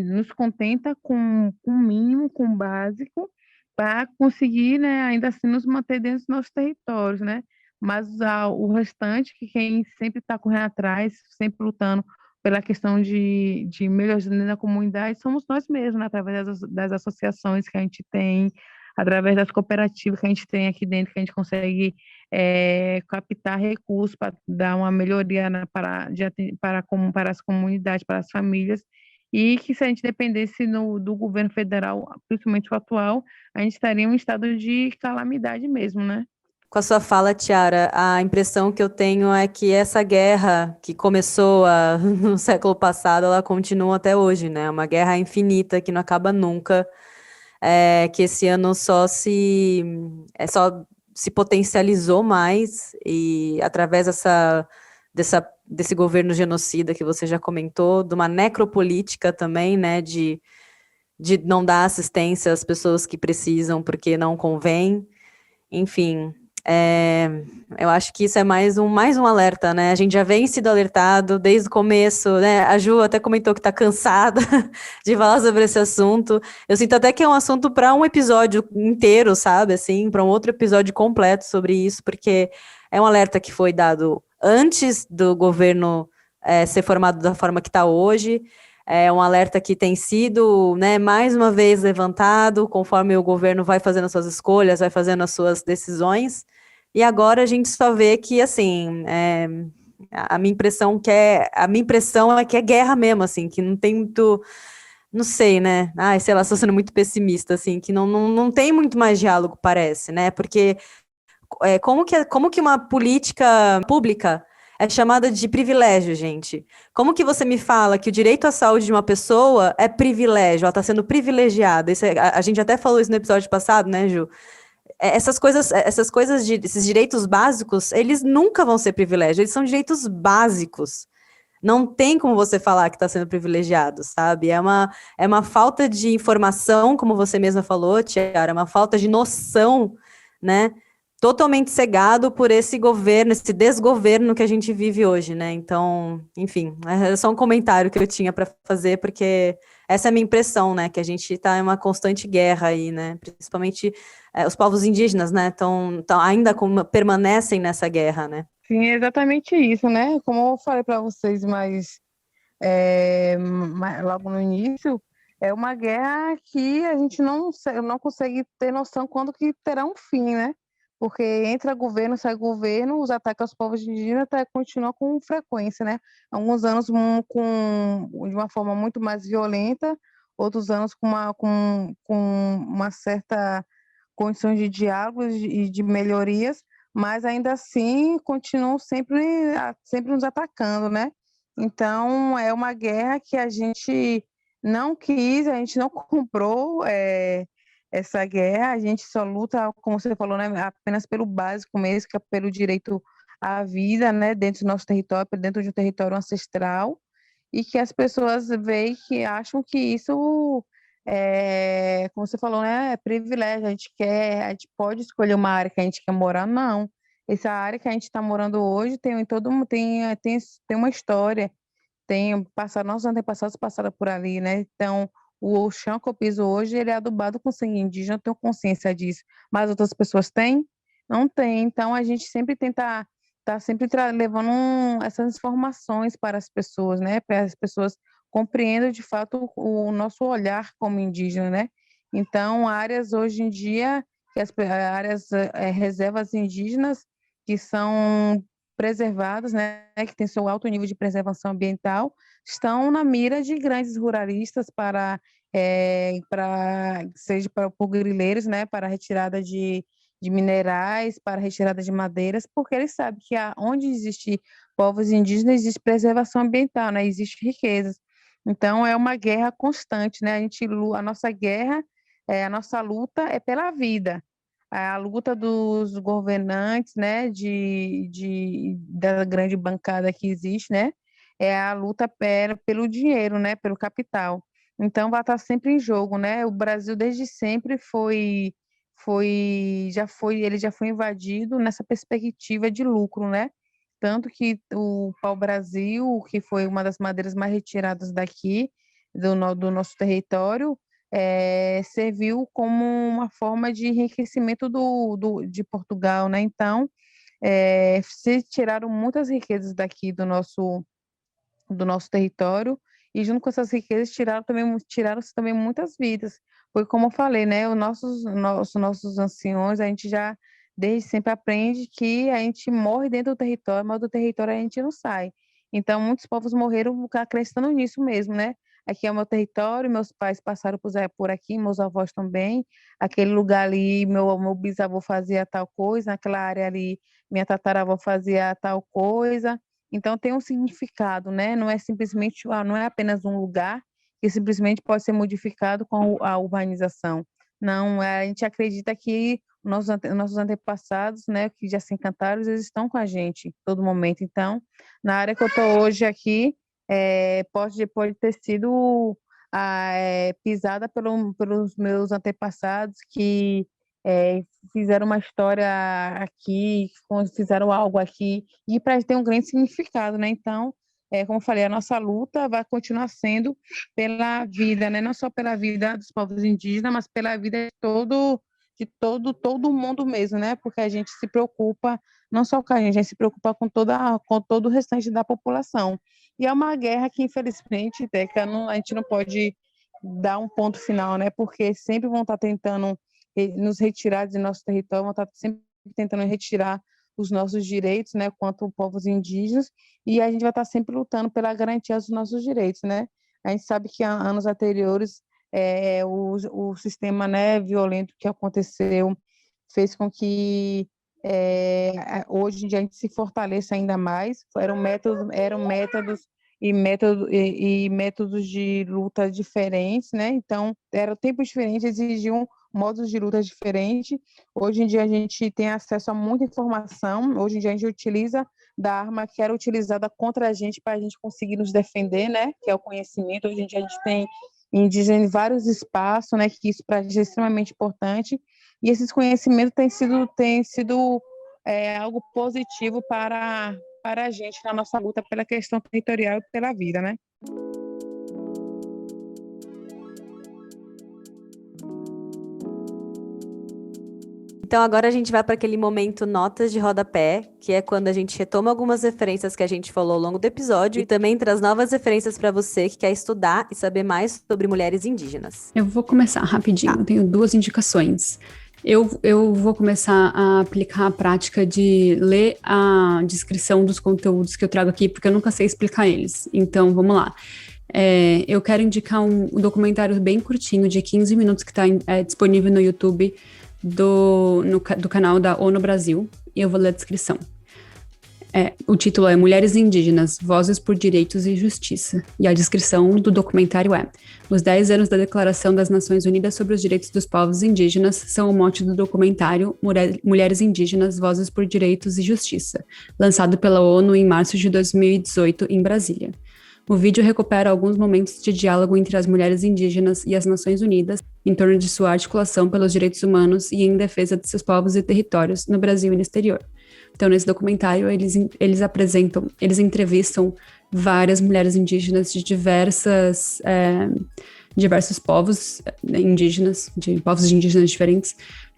nos contenta com o mínimo, com o básico, para conseguir, né, ainda assim nos manter dentro dos nossos territórios, né? Mas o restante, que quem sempre está correndo atrás, sempre lutando pela questão de melhoria dentro da comunidade, somos nós mesmos, né? Através das associações que a gente tem, através das cooperativas que a gente tem aqui dentro, que a gente consegue captar recursos para dar uma melhoria para as comunidades, para as famílias, e que se a gente dependesse do governo federal, principalmente o atual, a gente estaria em um estado de calamidade mesmo, né? Com a sua fala, Tiara, a impressão que eu tenho é que essa guerra que começou no século passado, ela continua até hoje, né? Uma guerra infinita que não acaba nunca, que esse ano só se potencializou mais e através desse governo genocida que você já comentou, de uma necropolítica também, né? De não dar assistência às pessoas que precisam porque não convém, enfim. Eu acho que isso é mais um alerta, né? A gente já vem sido alertado desde o começo, né? A Ju até comentou que tá cansada de falar sobre esse assunto. Eu sinto até que é um assunto para um episódio inteiro, sabe? Assim, para um outro episódio completo sobre isso, porque é um alerta que foi dado antes do governo ser formado da forma que está hoje. É um alerta que tem sido, né, mais uma vez levantado, conforme o governo vai fazendo as suas escolhas, vai fazendo as suas decisões. E agora a gente só vê que, assim, a minha impressão é que é guerra mesmo, assim, que não tem muito, não sei, né? Ai, sei lá, estou sendo muito pessimista, assim, que não tem muito mais diálogo, parece, né? Porque como que uma política pública é chamada de privilégio, gente? Como que você me fala que o direito à saúde de uma pessoa é privilégio, ela está sendo privilegiada? A gente até falou isso no episódio passado, né, Ju? Esses direitos básicos, eles nunca vão ser privilégio, eles são direitos básicos. Não tem como você falar que está sendo privilegiado, sabe? É uma falta de informação, como você mesma falou, Tiara, é uma falta de noção, né? Totalmente cegado por esse governo, esse desgoverno que a gente vive hoje, né? Então, enfim, é só um comentário que eu tinha para fazer, porque essa é a minha impressão, né? Que a gente está em uma constante guerra aí, né? Principalmente os povos indígenas, né? Ainda permanecem nessa guerra, né? Sim, é exatamente isso, né? Como eu falei para vocês, logo no início, é uma guerra que a gente não consegue ter noção quando que terá um fim, né? Porque entra governo, sai governo, os ataques aos povos indígenas continuam com frequência, né? Alguns anos de uma forma muito mais violenta, outros anos com uma certa condições de diálogo e de melhorias, mas ainda assim continuam sempre nos atacando, né? Então, é uma guerra que a gente não quis, a gente não comprou essa guerra, a gente só luta, como você falou, né, apenas pelo básico mesmo, que é pelo direito à vida, né, dentro do nosso território, dentro de um território ancestral, e que as pessoas veem que acham que isso como você falou, né, é privilégio, a gente pode escolher uma área que a gente quer morar, não. Essa área que a gente está morando hoje tem uma história, nossos antepassados passaram por ali, né? Então, o chão que eu piso hoje, ele é adubado com sangue indígena, eu tenho consciência disso. Mas outras pessoas têm? Não tem. Então, a gente sempre tenta tá sempre levando essas informações para as pessoas, né? Para as pessoas compreendam de fato o nosso olhar como indígena, né? Então, áreas hoje em dia, áreas reservas indígenas que são preservadas, né, que tem seu alto nível de preservação ambiental, estão na mira de grandes ruralistas seja por grileiros, né, para retirada de minerais, para retirada de madeiras, porque eles sabem que onde existe povos indígenas existe preservação ambiental, né, existe riquezas. Então é uma guerra constante, né? A nossa guerra, a nossa luta é pela vida. A luta dos governantes, né, da grande bancada que existe, né, é a luta pelo dinheiro, né, pelo capital. Então vai estar sempre em jogo, né? O Brasil desde sempre ele já foi invadido nessa perspectiva de lucro, né? tanto que o pau-brasil, que foi uma das madeiras mais retiradas daqui, do nosso território, serviu como uma forma de enriquecimento de Portugal, né? Então, se tiraram muitas riquezas daqui do nosso território, e junto com essas riquezas tiraram-se também muitas vidas. Foi como eu falei, né? Os nossos anciões, a gente já desde sempre aprende que a gente morre dentro do território, mas do território a gente não sai. Então, muitos povos morreram acreditando nisso mesmo, né? Aqui é o meu território, meus pais passaram por aqui, meus avós também. Aquele lugar ali, meu bisavô fazia tal coisa, naquela área ali, minha tataravó fazia tal coisa. Então tem um significado, né? Não é simplesmente, não é apenas um lugar que simplesmente pode ser modificado com a urbanização. Não, a gente acredita que nossos antepassados, né, que já se encantaram, eles estão com a gente todo momento. Então, na área que eu estou hoje aqui, pode ter sido pisada pelos meus antepassados que fizeram uma história aqui, fizeram algo aqui, e para ter um grande significado, né? Então, como eu falei, a nossa luta vai continuar sendo pela vida, né? Não só pela vida dos povos indígenas, mas pela vida de todo mundo mesmo, né? Porque a gente se preocupa não só com a gente se preocupa com todo o restante da população. E é uma guerra que, infelizmente, Teca, a gente não pode dar um ponto final, né? Porque sempre vão estar tentando nos retirar de nosso território, vão estar sempre tentando retirar os nossos direitos, né, quanto povos indígenas, e a gente vai estar sempre lutando pela garantia dos nossos direitos, né? A gente sabe que há anos anteriores o sistema, né, violento que aconteceu fez com que hoje em dia a gente se fortaleça ainda mais. Eram métodos de luta diferentes, né? Então, eram tempos diferentes, exigiam modos de luta diferentes. Hoje em dia a gente tem acesso a muita informação. Hoje em dia a gente utiliza da arma que era utilizada contra a gente para a gente conseguir nos defender, né? Que é o conhecimento. Hoje em dia a gente tem indígena em vários espaços, né? Que isso para a gente é extremamente importante. E esses conhecimentos têm sido algo positivo para a gente na nossa luta pela questão territorial e pela vida, né? Então agora a gente vai para aquele momento notas de rodapé, que é quando a gente retoma algumas referências que a gente falou ao longo do episódio e também traz novas referências para você que quer estudar e saber mais sobre mulheres indígenas. Eu vou começar rapidinho, tenho 2 indicações. Eu vou começar a aplicar a prática de ler a descrição dos conteúdos que eu trago aqui, porque eu nunca sei explicar eles. Então, vamos lá. Eu quero indicar um documentário bem curtinho, de 15 minutos, que está disponível no YouTube do canal da ONU Brasil, e eu vou ler a descrição. O título é Mulheres Indígenas, Vozes por Direitos e Justiça, e a descrição do documentário é: os 10 anos da Declaração das Nações Unidas sobre os Direitos dos Povos Indígenas são o mote do documentário Mulheres Indígenas, Vozes por Direitos e Justiça, lançado pela ONU em março de 2018 em Brasília. O vídeo recupera alguns momentos de diálogo entre as mulheres indígenas e as Nações Unidas em torno de sua articulação pelos direitos humanos e em defesa de seus povos e territórios no Brasil e no exterior. Então, nesse documentário, eles entrevistam várias mulheres indígenas de diversos povos indígenas, de povos indígenas diferentes,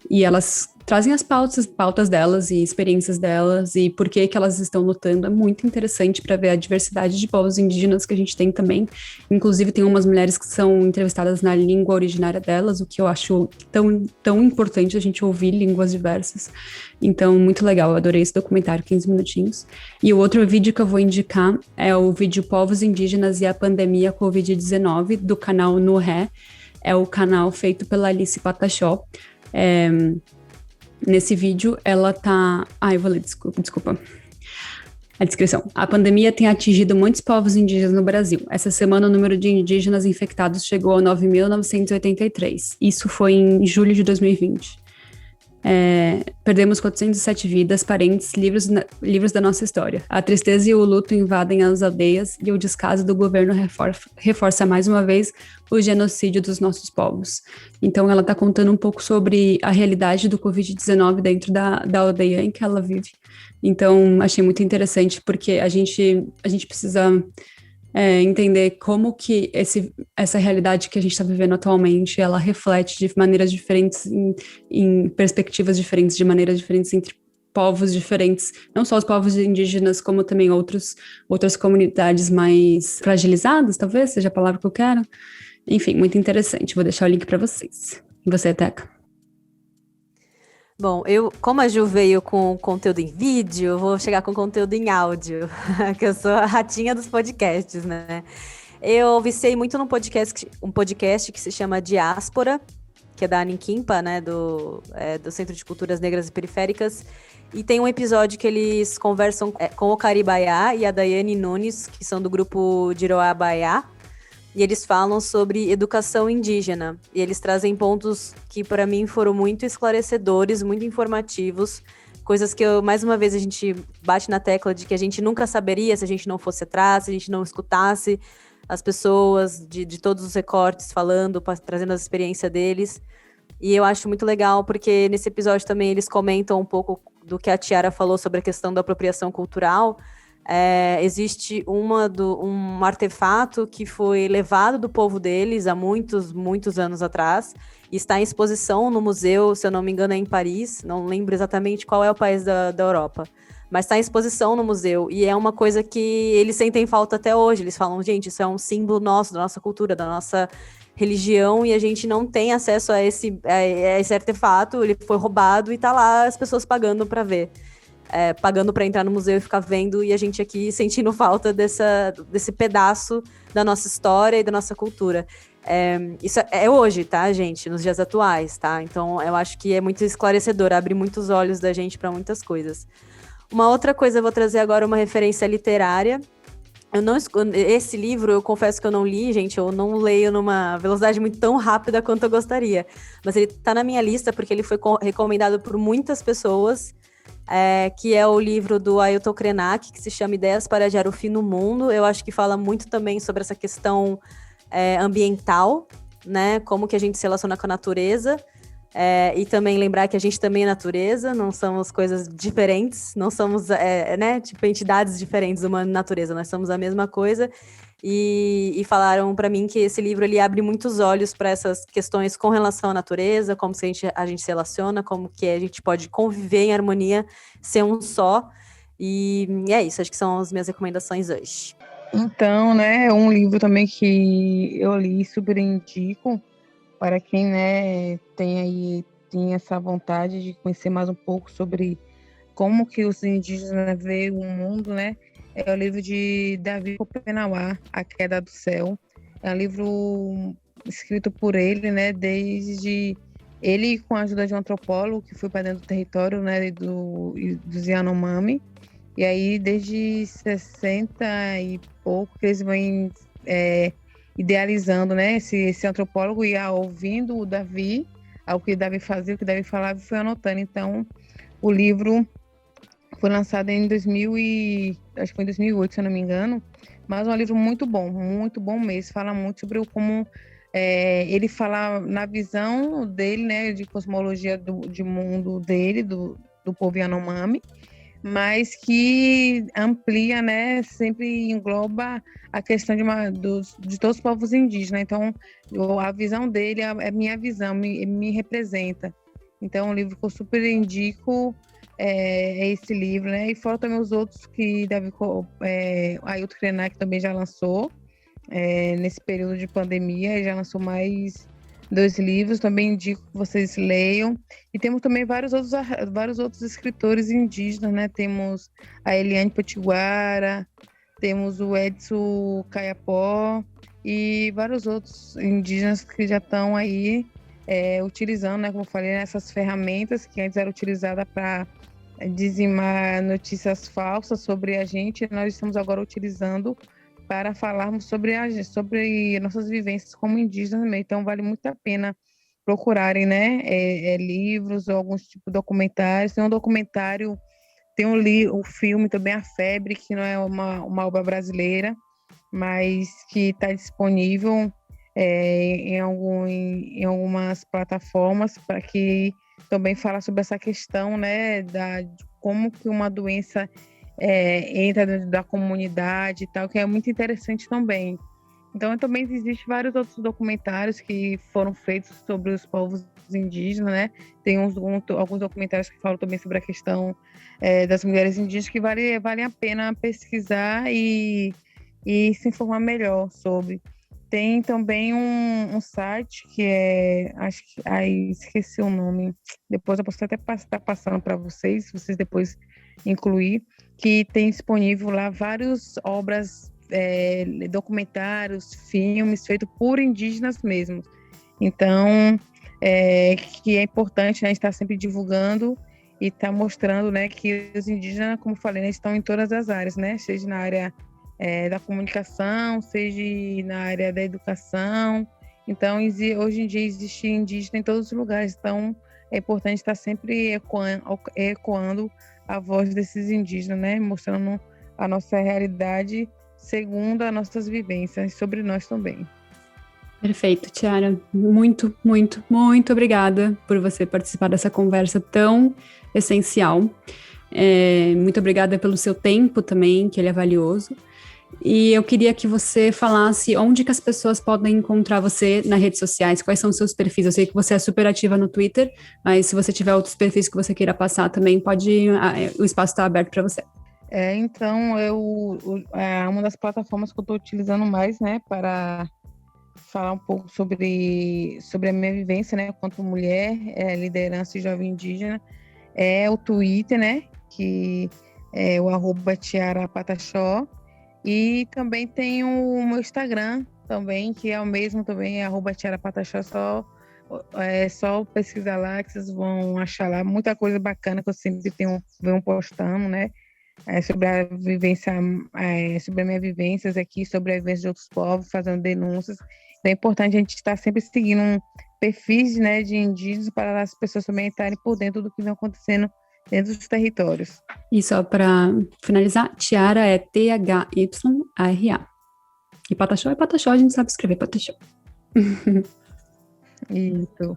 e elas trazem as pautas delas e experiências delas e por que elas estão lutando. É muito interessante para ver a diversidade de povos indígenas que a gente tem também. Inclusive, tem umas mulheres que são entrevistadas na língua originária delas, o que eu acho tão importante a gente ouvir línguas diversas. Então, muito legal, eu adorei esse documentário, 15 minutinhos. E o outro vídeo que eu vou indicar é o vídeo Povos Indígenas e a Pandemia Covid-19, do canal No Ré. É o canal feito pela Alice Pataxó. Nesse vídeo, ela tá... eu vou ler, desculpa. A descrição. A pandemia tem atingido muitos povos indígenas no Brasil. Essa semana, o número de indígenas infectados chegou a 9.983. Isso foi em julho de 2020. Perdemos 407 vidas, parentes, livros da nossa história. A tristeza e o luto invadem as aldeias e o descaso do governo reforça mais uma vez o genocídio dos nossos povos. Então ela está contando um pouco sobre a realidade do Covid-19 dentro da aldeia em que ela vive. Então achei muito interessante porque a gente precisa entender como que essa realidade que a gente está vivendo atualmente, ela reflete de maneiras diferentes, em perspectivas diferentes, de maneiras diferentes entre povos diferentes, não só os povos indígenas, como também outras comunidades mais fragilizadas, talvez seja a palavra que eu quero. Enfim, muito interessante. Vou deixar o link para vocês. E você, Teca? Bom, como a Ju veio com conteúdo em vídeo, eu vou chegar com conteúdo em áudio, que eu sou a ratinha dos podcasts, né? Eu viciei muito num podcast que se chama Diáspora, que é da Aniquimpa, né, do Centro de Culturas Negras e Periféricas, e tem um episódio que eles conversam com o Caribaiá e a Daiane Nunes, que são do grupo Diroá Baiá, e eles falam sobre educação indígena. E eles trazem pontos que, para mim, foram muito esclarecedores, muito informativos. Coisas que, mais uma vez, a gente bate na tecla de que a gente nunca saberia se a gente não fosse atrás, se a gente não escutasse as pessoas de todos os recortes falando, trazendo a experiência deles. E eu acho muito legal, porque nesse episódio também eles comentam um pouco do que a Tiara falou sobre a questão da apropriação cultural. Existe um artefato que foi levado do povo deles há muitos, muitos anos atrás e está em exposição no museu, se eu não me engano é em Paris, não lembro exatamente qual é o país da Europa, mas está em exposição no museu e é uma coisa que eles sentem falta até hoje. Eles falam, gente, isso é um símbolo nosso, da nossa cultura, da nossa religião, e a gente não tem acesso a esse artefato, ele foi roubado e está lá as pessoas pagando para ver. Pagando para entrar no museu e ficar vendo, e a gente aqui sentindo falta desse pedaço da nossa história e da nossa cultura. Isso é hoje, tá, gente? Nos dias atuais, tá? Então, eu acho que é muito esclarecedor, abre muitos olhos da gente para muitas coisas. Uma outra coisa, eu vou trazer agora uma referência literária. Esse livro, eu confesso que eu não li, gente, eu não leio numa velocidade muito tão rápida quanto eu gostaria. Mas ele tá na minha lista porque ele foi recomendado por muitas pessoas, que é o livro do Ailton Krenak, que se chama Ideias para Adiar o Fim no Mundo. Eu acho que fala muito também sobre essa questão ambiental, né? Como que a gente se relaciona com a natureza. E também lembrar que a gente também é natureza, não somos coisas diferentes, não somos tipo entidades diferentes, humano e natureza, nós somos a mesma coisa. E falaram para mim que esse livro ele abre muitos olhos para essas questões com relação à natureza, como a gente se relaciona, como que a gente pode conviver em harmonia, ser um só. E é isso, acho que são as minhas recomendações hoje. Então, né, um livro também que eu li, super indico para quem, né, tem essa vontade de conhecer mais um pouco sobre como que os indígenas veem o mundo, né? É o livro de Davi Kopenawa, A Queda do Céu. É um livro escrito por ele, né? Desde ele, com a ajuda de um antropólogo que foi para dentro do território, né? Dos Yanomami. E aí, desde 60 e pouco, que eles vêm idealizando, né? Esse antropólogo ia ouvindo o Davi, o que o Davi fazia, o que o Davi falava, e foi anotando. Então, o livro foi lançado em acho que foi em 2008, se eu não me engano, mas é um livro muito bom mesmo. Fala muito sobre como ele fala na visão dele, né, de cosmologia de mundo dele, do povo Yanomami, mas que amplia, né, sempre engloba a questão de todos os povos indígenas. Então, a visão dele é minha visão, me representa. Então, é um livro que eu super indico. Esse livro, né? E fora também os outros que Ailton Krenak também já lançou nesse período de pandemia, já lançou mais 2 livros, também indico que vocês leiam. E temos também vários outros escritores indígenas, né? Temos a Eliane Potiguara, temos o Edson Caiapó e vários outros indígenas que já estão aí utilizando, né? Como eu falei, essas ferramentas que antes eram utilizadas para dizimar notícias falsas sobre a gente, nós estamos agora utilizando para falarmos sobre nossas vivências como indígenas. Então, vale muito a pena procurarem, né, livros ou alguns tipos de documentários. Tem um documentário, tem o filme também, A Febre, que não é uma obra brasileira, mas que está disponível em algumas plataformas, para que também fala sobre essa questão, né, de como que uma doença entra dentro da comunidade e tal, que é muito interessante também. Então, também existem vários outros documentários que foram feitos sobre os povos indígenas, né? Tem alguns documentários que falam também sobre a questão das mulheres indígenas, que vale a pena pesquisar e se informar melhor sobre. Tem também um site que acho que, esqueci o nome, depois eu posso até estar passando para vocês, se vocês depois incluir, que tem disponível lá várias obras, documentários, filmes feitos por indígenas mesmo. Então, que é importante, né, estar sempre divulgando e estar mostrando, né, que os indígenas, como eu falei, né, estão em todas as áreas, né, seja na área da comunicação, seja na área da educação. Então, hoje em dia existe indígena em todos os lugares, então é importante estar sempre ecoando a voz desses indígenas, né, mostrando a nossa realidade segundo as nossas vivências, sobre nós também. Perfeito, Tiara. Muito, muito, muito obrigada por você participar dessa conversa tão essencial. Muito obrigada pelo seu tempo também, que ele é valioso. E eu queria que você falasse onde que as pessoas podem encontrar você nas redes sociais, quais são os seus perfis. Eu sei que você é super ativa no Twitter, mas se você tiver outros perfis que você queira passar também, o espaço está aberto para você. Então, uma das plataformas que eu estou utilizando mais, né, para falar um pouco sobre a minha vivência, né, enquanto mulher, liderança e jovem indígena, é o Twitter, né, que é o @tiarapataxó. E também tem o meu Instagram também, que é o mesmo também, é @tiarapataxó. Só pesquisar lá que vocês vão achar lá muita coisa bacana que eu sempre venho postando, né? Sobre a vivência, sobre as minhas vivências aqui, sobre a vivência de outros povos, fazendo denúncias. Então é importante a gente estar sempre seguindo perfis, né, de indígenas, para as pessoas também estarem por dentro do que vem acontecendo dentro dos territórios. E só para finalizar, Tiara é THYRA. E Pataxó é Pataxó, a gente sabe escrever Pataxó. Isso.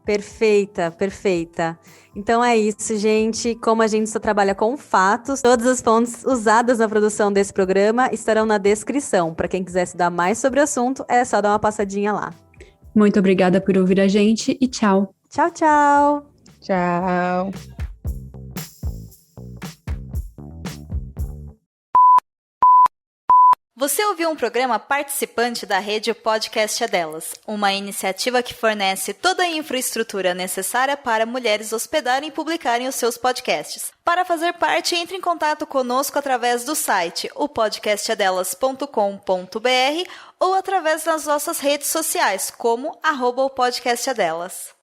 Perfeita, perfeita. Então é isso, gente. Como a gente só trabalha com fatos, todas as fontes usadas na produção desse programa estarão na descrição. Para quem quiser estudar mais sobre o assunto, é só dar uma passadinha lá. Muito obrigada por ouvir a gente e tchau. Tchau, tchau. Tchau. Você ouviu um programa participante da rede Podcast é Delas, uma iniciativa que fornece toda a infraestrutura necessária para mulheres hospedarem e publicarem os seus podcasts. Para fazer parte, entre em contato conosco através do site opodcastadelas.com.br ou através das nossas redes sociais, como @opodcastadelas.